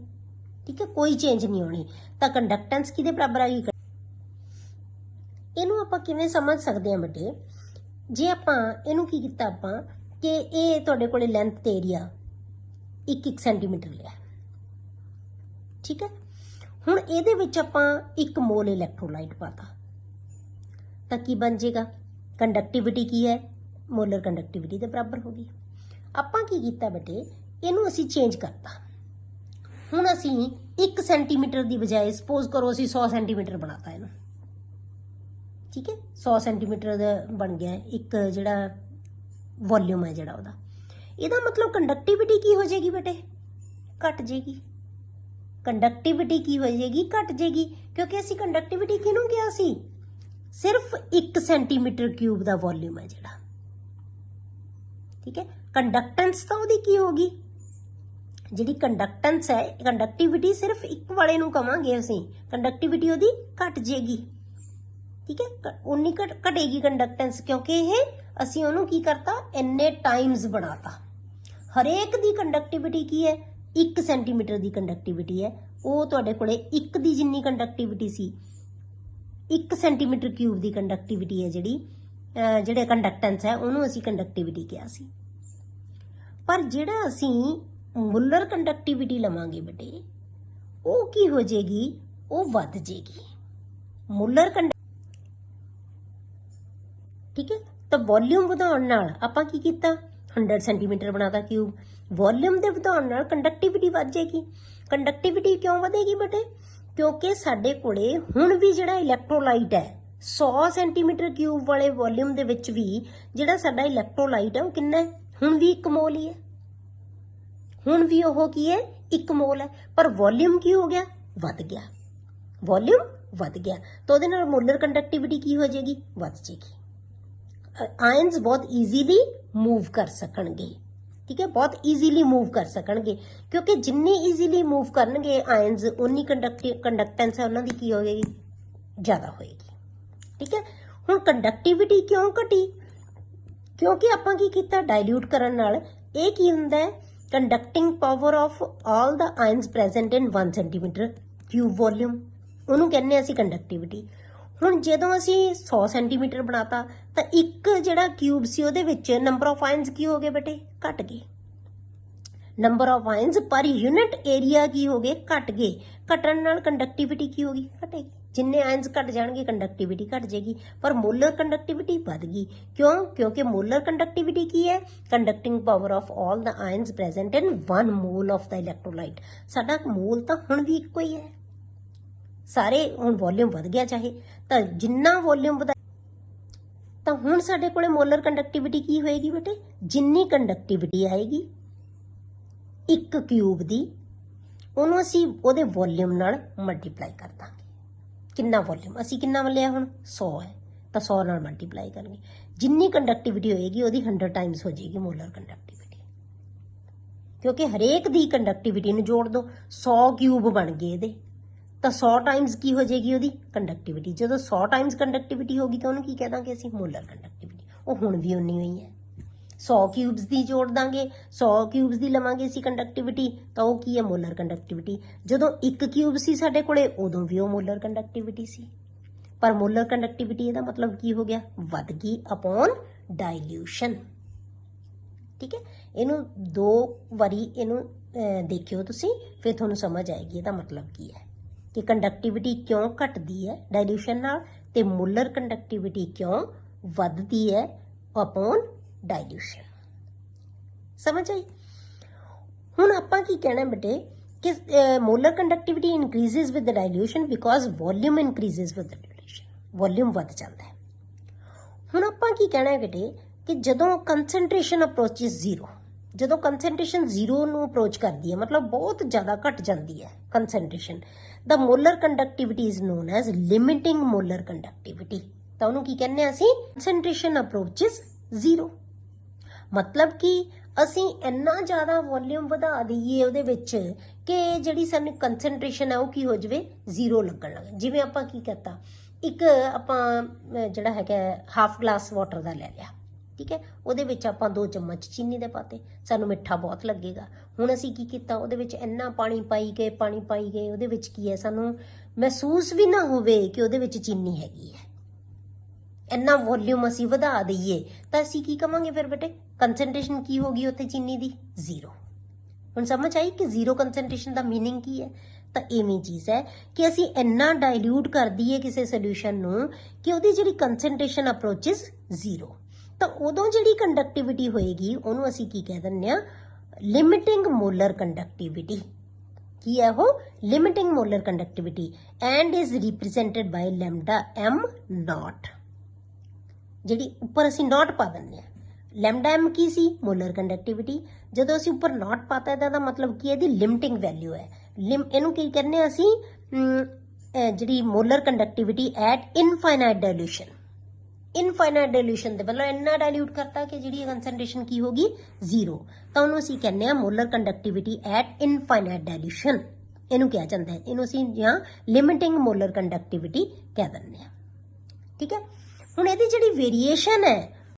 ਠੀਕ ਹੈ, ਕੋਈ ਚੇਂਜ ਨਹੀਂ ਹੋਣੀ। ਤਾਂ ਕੰਡਕਟੈਂਸ ਕਿਹਦੇ ਬਰਾਬਰ ਆ ਗਈ, ਇਹਨੂੰ ਆਪਾਂ ਕਿਵੇਂ ਸਮਝ ਸਕਦੇ ਹਾਂ ਬੇਟੇ, ਜੇ ਆਪਾਂ ਇਹਨੂੰ ਕੀ ਕੀਤਾ ਆਪਾਂ ਕਿ ਇਹ ਤੁਹਾਡੇ ਕੋਲੇ ਲੈਂਥ ਤੇ ਏਰੀਆ 1 ਸੈਂਟੀਮੀਟਰ ਲਿਆ। ਠੀਕ ਹੈ, ਹੁਣ ਇਹਦੇ ਵਿੱਚ ਆਪਾਂ 1 ਮੋਲ ਇਲੈਕਟ੍ਰੋਲਾਈਟ ਪਾਤਾ ਤਾਂ ਕੀ ਬਣ ਜਾਏਗਾ, ਕੰਡਕਟਿਵਿਟੀ ਕੀ ਹੈ, ਮੋਲਰ ਕੰਡਕਟਿਵਿਟੀ ਦੇ ਬਰਾਬਰ ਹੋ ਗਈ। ਆਪਾਂ ਕੀ ਕੀਤਾ ਬੇਟੇ, ਇਹਨੂੰ ਅਸੀਂ ਚੇਂਜ ਕਰਤਾ। ਹੁਣ ਅਸੀਂ 1 ਸੈਂਟੀਮੀਟਰ ਦੀ ਬਜਾਏ ਸਪੋਜ਼ ਕਰੋ ਅਸੀਂ 100 ਸੈਂਟੀਮੀਟਰ ਬਣਾਤਾ ਇਹਨੂੰ। ਠੀਕ ਹੈ, 100 ਸੈਂਟੀਮੀਟਰ ਦਾ ਬਣ ਗਿਆ ਇੱਕ ਜਿਹੜਾ ਵੋਲਿਊਮ ਹੈ ਜਿਹੜਾ ਉਹਦਾ। ਇਹਦਾ ਮਤਲਬ ਕੰਡਕਟਿਵਿਟੀ ਕੀ ਹੋ ਜਾਏਗੀ ਬੇਟੇ, ਘਟ ਜਾਏਗੀ। ਕੰਡਕਟਿਵਿਟੀ ਕੀ ਹੋ ਜਾਏਗੀ, ਘਟ ਜਾਏਗੀ, ਕਿਉਂਕਿ ਅਸੀਂ ਕੰਡਕਟਿਵਿਟੀ ਕਿਹਨੂੰ ਕਿਹਾ ਸੀ, ਸਿਰਫ 1 ਸੈਂਟੀਮੀਟਰ ਕਿਊਬ ਦਾ ਵੋਲਿਊਮ ਹੈ ਜਿਹੜਾ। ਠੀਕ ਹੈ, ਕੰਡਕਟੈਂਸ ਤਾਂ ਉਹਦੀ ਕੀ ਹੋਗੀ, ਜਿਹੜੀ ਕੰਡਕਟੈਂਸ ਹੈ, ਕੰਡਕਟਿਵਿਟੀ ਸਿਰਫ 1 ਵਾਲੇ ਨੂੰ ਕਵਾਂਗੇ ਅਸੀਂ, ਕੰਡਕਟਿਵਿਟੀ ਉਹਦੀ ਘਟ ਜਾਏਗੀ। ਠੀਕ ਹੈ, ਉਨੀ ਘਟੇਗੀ ਕੰਡਕਟੈਂਸ, ਕਿਉਂਕਿ ਇਹ ਅਸੀਂ ਉਹਨੂੰ ਕੀ ਕਰਤਾ, ਇੰਨੇ ਟਾਈਮਸ ਬਣਾਤਾ। ਹਰੇਕ ਦੀ ਕੰਡਕਟਿਵਿਟੀ ਕੀ ਹੈ, 1 ਸੈਂਟੀਮੀਟਰ ਦੀ ਕੰਡਕਟਿਵਿਟੀ ਹੈ, ਉਹ ਤੁਹਾਡੇ ਕੋਲੇ 1 ਦੀ ਜਿੰਨੀ ਕੰਡਕਟਿਵਿਟੀ ਸੀ, 1 ਸੈਂਟੀਮੀਟਰ ਕਿਊਬ ਦੀ ਕੰਡਕਟਿਵਿਟੀ ਹੈ ਜਿਹੜੇ ਕੰਡਕਟੈਂਸ ਹੈ ਉਹਨੂੰ ਅਸੀਂ ਕੰਡਕਟਿਵਿਟੀ ਕਿਹਾ ਸੀ। ਪਰ ਜਿਹੜਾ ਅਸੀਂ ਮੁੱਲਰ ਕੰਡਕਟਿਵਿਟੀ ਲਵਾਂਗੇ ਬੇਟੇ, ਉਹ ਕੀ ਹੋ ਜਾਏਗੀ, ਉਹ ਵੱਧ ਜਾਏਗੀ। ਮੁੱਲਰ ਠੀਕ ਹੈ, ਤਾਂ ਵੋਲਿਊਮ ਵਧਾਉਣ ਨਾਲ ਆਪਾਂ ਕੀ ਕੀਤਾ, 100 ਸੈਂਟੀਮੀਟਰ ਬਣਾਤਾ ਕਿਊਬ। ਵੋਲਿਊਮ ਦੇ ਵਧਾਉਣ ਨਾਲ ਕੰਡਕਟਿਵਿਟੀ ਵੱਧ ਜਾਏਗੀ। ਕੰਡਕਟਿਵਿਟੀ ਕਿਉਂ ਵਧੇਗੀ ਬੇਟੇ, ਕਿਉਂਕਿ ਸਾਡੇ ਕੋਲੇ ਹੁਣ ਵੀ ਜਿਹੜਾ ਇਲੈਕਟ੍ਰੋਲਾਈਟ ਹੈ 100 ਸੈਂਟੀਮੀਟਰ ਕਿਊਬ ਵਾਲੇ ਵੋਲਿਊਮ ਦੇ ਵਿੱਚ ਵੀ ਜਿਹੜਾ ਸਾਡਾ ਇਲੈਕਟ੍ਰੋਲਾਈਟ ਹੈ ਉਹ ਕਿੰਨਾ ਹੈ, ਹੁਣ ਵੀ 1 ਮੋਲ ਹੀ ਹੈ। ਹੁਣ ਵੀ ਉਹ ਕੀ ਹੈ, 1 ਮੋਲ ਹੈ, ਪਰ ਵੋਲਿਊਮ ਕੀ ਹੋ ਗਿਆ, ਵੱਧ ਗਿਆ। ਵੋਲਿਊਮ ਵੱਧ ਗਿਆ ਤਾਂ ਉਹਦੇ ਨਾਲ ਮੋਲਰ ਕੰਡਕਟਿਵਿਟੀ ਕੀ ਹੋ ਜਾਏਗੀ, ਵੱਧ ਜਾਏਗੀ। ਆਇਨਸ ਬਹੁਤ ਈਜ਼ੀਲੀ ਮੂਵ ਕਰ ਸਕਣਗੇ। ਠੀਕ ਹੈ, ਬਹੁਤ ਈਜ਼ੀਲੀ ਮੂਵ ਕਰ ਸਕਣਗੇ, ਕਿਉਂਕਿ ਜਿੰਨੀ ਈਜ਼ੀਲੀ ਮੂਵ ਕਰਨਗੇ ਆਇਨਸ ਉਨੀ ਕੰਡਕਟੈਂਸ ਹੈ ਉਹਨਾਂ ਦੀ ਕੀ ਹੋਏਗੀ, ਜ਼ਿਆਦਾ ਹੋਏਗੀ। ਠੀਕ ਹੈ, ਹੁਣ ਕੰਡਕਟਿਵਿਟੀ ਕਿਉਂ ਘਟੀ, ਕਿਉਂਕਿ ਆਪਾਂ ਕੀ ਕੀਤਾ, ਡਾਇਲੂਟ ਕਰਨ ਨਾਲ ਇਹ ਕੀ ਹੁੰਦਾ ਹੈ, conducting power of all the ions present in 1 centimetre cube volume, ਉਹਨੂੰ ਕਹਿੰਦੇ ਹਾਂ ਅਸੀਂ ਕੰਡਕਟਿਵਿਟੀ। ਹੁਣ ਜਦੋਂ ਅਸੀਂ 100 ਸੈਂਟੀਮੀਟਰ ਬਣਾਤਾ ਤਾਂ ਇੱਕ ਜਿਹੜਾ ਕਿਊਬ ਸੀ ਉਹਦੇ ਵਿੱਚ ਨੰਬਰ ਆਫ ਆਇਨਸ ਕੀ ਹੋ ਗਏ ਬੇਟੇ, ਘਟ ਗਏ। ਨੰਬਰ ਆਫ ਆਇਨਸ ਪਰ ਯੂਨਿਟ ਏਰੀਆ ਕੀ ਹੋ ਗਏ, ਘਟ ਗਏ। ਘਟਣ ਨਾਲ ਕੰਡਕਟਿਵਿਟੀ ਕੀ ਹੋਗੀ, ਘਟੇਗੀ। ਜਿੰਨੇ ਆਇਨਸ ਘਟ ਜਾਣਗੇ ਕੰਡਕਟਿਵਿਟੀ ਘਟ ਜਾਏਗੀ, ਪਰ ਮੋਲਰ ਕੰਡਕਟਿਵਿਟੀ ਵੱਧ ਗਈ। ਕਿਉਂ, ਕਿਉਂਕਿ ਮੋਲਰ ਕੰਡਕਟਿਵਿਟੀ ਕੀ ਹੈ, conducting power of all the ions present in 1 mall of the electrolyte. ਸਾਡਾ ਮੋਲ ਤਾਂ ਹੁਣ ਵੀ ਇੱਕੋ ਹੀ ਹੈ, ਸਾਰੇ ਹੁਣ ਵੋਲਿਊਮ ਵੱਧ ਗਿਆ ਚਾਹੇ, ਤਾਂ ਜਿੰਨਾ ਵੋਲਿਊਮ ਵਧਾ ਤਾਂ ਹੁਣ ਸਾਡੇ ਕੋਲੇ ਮੋਲਰ ਕੰਡਕਟਿਵਿਟੀ ਕੀ ਹੋਏਗੀ ਬੇਟੇ, ਜਿੰਨੀ ਕੰਡਕਟਿਵਿਟੀ ਆਏਗੀ 1 ਕਿਊਬ ਦੀ, ਉਹਨੂੰ ਅਸੀਂ ਉਹਦੇ ਵੋਲਿਊਮ ਨਾਲ ਮਲਟੀਪਲਾਈ ਕਰ ਦਾਂਗੇ। ਕਿੰਨਾ ਵੋਲਿਊਮ ਅਸੀਂ ਕਿੰਨਾ ਲਿਆ ਹੁਣ, 100 ਹੈ, ਤਾਂ 100 ਨਾਲ ਮਲਟੀਪਲਾਈ ਕਰਾਂਗੇ। ਜਿੰਨੀ ਕੰਡਕਟਿਵਿਟੀ ਹੋਏਗੀ ਉਹਦੀ 100 ਟਾਈਮਸ ਹੋ ਜਾਏਗੀ ਮੋਲਰ ਕੰਡਕਟਿਵਿਟੀ, ਕਿਉਂਕਿ ਹਰੇਕ ਦੀ ਕੰਡਕਟਿਵਿਟੀ ਨੂੰ ਜੋੜ ਦੋ, 100 ਕਿਊਬ ਬਣ ਗਏ ਇਹਦੇ, ਤਾਂ 100 ਟਾਈਮਸ ਕੀ ਹੋ ਜਾਏਗੀ ਉਹਦੀ ਕੰਡਕਟਿਵਿਟੀ। ਜਦੋਂ 100 ਟਾਈਮਸ ਕੰਡਕਟਿਵਿਟੀ ਹੋਗੀ ਤਾਂ ਉਹਨੂੰ ਕੀ ਕਹਿ ਦਾਂਗੇ ਅਸੀਂ, ਮੋਲਰ ਕੰਡਕਟਿਵਿਟੀ। ਉਹ ਹੁਣ ਵੀ ਉਨੀ ਹੋਈ ਹੈ। 100 ਕਿਊਬਸ ਦੀ ਜੋੜ ਦਾਂਗੇ, 100 ਕਿਊਬਸ ਦੀ ਲਵਾਂਗੇ ਅਸੀਂ ਕੰਡਕਟਿਵਿਟੀ, ਤਾਂ ਉਹ ਕੀ ਹੈ, ਮੋਲਰ ਕੰਡਕਟਿਵਿਟੀ। ਜਦੋਂ 1 ਕਿਊਬ ਸੀ ਸਾਡੇ ਕੋਲੇ ਉਦੋਂ ਵੀ ਉਹ ਮੋਲਰ ਕੰਡਕਟਿਵਿਟੀ ਸੀ, ਪਰ ਮੋਲਰ ਕੰਡਕਟਿਵਿਟੀ ਇਹਦਾ ਮਤਲਬ ਕੀ ਹੋ ਗਿਆ, ਵੱਧ ਗਈ ਅਪੋਨ ਡਾਇਲੂਸ਼ਨ। ਠੀਕ ਹੈ, ਇਹਨੂੰ 2 ਵਾਰੀ ਇਹਨੂੰ ਦੇਖਿਓ ਤੁਸੀਂ, ਫਿਰ ਤੁਹਾਨੂੰ ਸਮਝ ਆਏਗੀ ਇਹਦਾ ਮਤਲਬ ਕੀ ਹੈ ਕਿ ਕੰਡਕਟਿਵਿਟੀ ਕਿਉਂ ਘਟਦੀ ਹੈ ਡਾਇਲੂਸ਼ਨ ਨਾਲ, ਤੇ ਮੋਲਰ ਕੰਡਕਟਿਵਿਟੀ ਕਿਉਂ ਵੱਧਦੀ ਹੈ ਅਪੋਨ ਡਾਇਲੂਸ਼ਨ। ਸਮਝ ਆਈ। ਹੁਣ ਆਪਾਂ ਕੀ ਕਹਿਣਾ ਬੇਟੇ ਕਿ molar conductivity increases with dilution because volume increases with dilution, volume ਵੱਧ ਜਾਂਦਾ ਹੈ। ਹੁਣ ਆਪਾਂ ਕੀ ਕਹਿਣਾ ਹੈ ਬੇਟੇ ਕਿ ਜਦੋਂ ਕੰਸੈਂਟ੍ਰੇਸ਼ਨ ਅਪਰੋਚਿਸ 0, ਜਦੋਂ ਕੰਸੈਂਟ੍ਰੇਸ਼ਨ 0 ਨੂੰ ਅਪਰੋਚ ਕਰਦੀ ਹੈ, ਮਤਲਬ ਬਹੁਤ ਜ਼ਿਆਦਾ ਘਟ ਜਾਂਦੀ ਹੈ ਕੰਸੈਂਟ੍ਰੇਸ਼ਨ, ਦਾ molar conductivity is known as limiting molar conductivity. ਤਾਂ ਉਹਨੂੰ ਕੀ ਕਹਿੰਦੇ ਆ ਅਸੀਂ, ਕੰਸੈਂਟ੍ਰੇਸ਼ਨ ਅਪਰੋਚਿਸ 0। ਮਤਲਬ ਕਿ ਅਸੀਂ ਇੰਨਾ ਜ਼ਿਆਦਾ ਵੋਲਿਊਮ ਵਧਾ ਦਈਏ ਉਹਦੇ ਵਿੱਚ ਕਿ ਜਿਹੜੀ ਸਾਨੂੰ ਕੰਸੈਂਟ੍ਰੇਸ਼ਨ ਹੈ ਉਹ ਕੀ ਹੋ ਜਾਵੇ, 0 ਲੱਗਣ ਲੱਗੇ। ਜਿਵੇਂ ਆਪਾਂ ਕੀ ਕਰਤਾ, ਇੱਕ ਆਪਾਂ ਜਿਹੜਾ ਹੈਗਾ ਹਾਫ ਗਲਾਸ ਵਾਟਰ ਦਾ ਲੈ ਲਿਆ, ਠੀਕ ਹੈ, ਉਹਦੇ ਵਿੱਚ ਆਪਾਂ 2 ਚਮਚ ਚੀਨੀ ਦੇ ਪਾਤੇ, ਸਾਨੂੰ ਮਿੱਠਾ ਬਹੁਤ ਲੱਗੇਗਾ। ਹੁਣ ਅਸੀਂ ਕੀ ਕੀਤਾ, ਉਹਦੇ ਵਿੱਚ ਇੰਨਾ ਪਾਣੀ ਪਾਈ ਗਏ, ਉਹਦੇ ਵਿੱਚ ਕੀ ਹੈ, ਸਾਨੂੰ ਮਹਿਸੂਸ ਵੀ ਨਾ ਹੋਵੇ ਕਿ ਉਹਦੇ ਵਿੱਚ ਚੀਨੀ ਹੈਗੀ ਹੈ। ਇੰਨਾ ਵੋਲਿਊਮ ਅਸੀਂ ਵਧਾ ਦਈਏ ਤਾਂ ਅਸੀਂ ਕੀ ਕਵਾਂਗੇ ਫਿਰ ਬੇਟੇ, ਕੰਸੈਂਟ੍ਰੇਸ਼ਨ ਕੀ ਹੋ ਗਈ ਉੱਥੇ ਚੀਨੀ ਦੀ, 0। ਹੁਣ ਸਮਝ ਆਈ ਕਿ 0 ਕੰਸੈਂਟ੍ਰੇਸ਼ਨ ਦਾ ਮੀਨਿੰਗ ਕੀ ਹੈ। ਤਾਂ ਇਵੇਂ ਚੀਜ਼ ਹੈ ਕਿ ਅਸੀਂ ਇੰਨਾ ਡਾਇਲੂਟ ਕਰ ਦਈਏ ਕਿਸੇ ਸੋਲਿਊਸ਼ਨ ਨੂੰ ਕਿ ਉਹਦੀ ਜਿਹੜੀ ਕੰਸੈਂਟ੍ਰੇਸ਼ਨ ਅਪਰੋਚਿਸ 0, ਤਾਂ ਉਦੋਂ ਜਿਹੜੀ ਕੰਡਕਟਿਵਿਟੀ ਹੋਏਗੀ ਉਹਨੂੰ ਅਸੀਂ ਕੀ ਕਹਿ ਦਿੰਦੇ ਆ, ਲਿਮਿਟਿੰਗ ਮੋਲਰ ਕੰਡਕਟਿਵਿਟੀ। ਕੀ ਹੈ ਉਹ, limiting molar conductivity, and is represented by lambda m nought. ਜਿਹੜੀ ਉੱਪਰ ਅਸੀਂ ਨॉट ਪਾ ਦਿੰਦੇ ਆ, ਲੈਮਡਾ m ਕੀ ਸੀ, ਮੋਲਰ ਕੰਡਕਟਿਵਿਟੀ। ਜਦੋਂ ਅਸੀਂ ਉੱਪਰ ਨॉट ਪਾਤਾ ਇਹਦਾ ਮਤਲਬ ਕੀ ਹੈ, ਇਹਦੀ ਲਿਮਿਟਿੰਗ ਵੈਲਿਊ ਹੈ। ਇਹਨੂੰ ਕੀ ਕਹਿੰਦੇ ਆ ਅਸੀਂ, ਜਿਹੜੀ molar conductivity at infinite ਡਾਇਲੂਸ਼ਨ। Infinite ਡਾਇਲੂਸ਼ਨ ਦੇ ਮਤਲਬ ਇੰਨਾ ਡਾਇਲੂਟ ਕਰਤਾ ਕਿ ਜਿਹੜੀ ਕੰਸੈਂਟ੍ਰੇਸ਼ਨ ਕੀ ਹੋਗੀ, 0, ਤਾਂ ਉਹਨੂੰ ਅਸੀਂ ਕਹਿੰਦੇ ਆ ਮੋਲਰ ਕੰਡਕਟਿਵਿਟੀ ਐਟ ਇਨਫਾਈਨਾਈਟ ਡਾਇਲੂਸ਼ਨ, ਇਹਨੂੰ ਕਿਹਾ ਜਾਂਦਾ ਹੈ। ਇਹਨੂੰ ਅਸੀਂ ਜਾਂ ਲਿਮਿਟਿੰਗ ਮੋਲਰ ਕੰਡਕਟਿਵਿਟੀ ਕਹਿ ਦਿੰਦੇ ਆ। ਠੀਕ ਹੈ, ਹੁਣ ਇਹਦੀ ਜਿਹੜੀ ਵੇਰੀਏਸ਼ਨ ਹੈ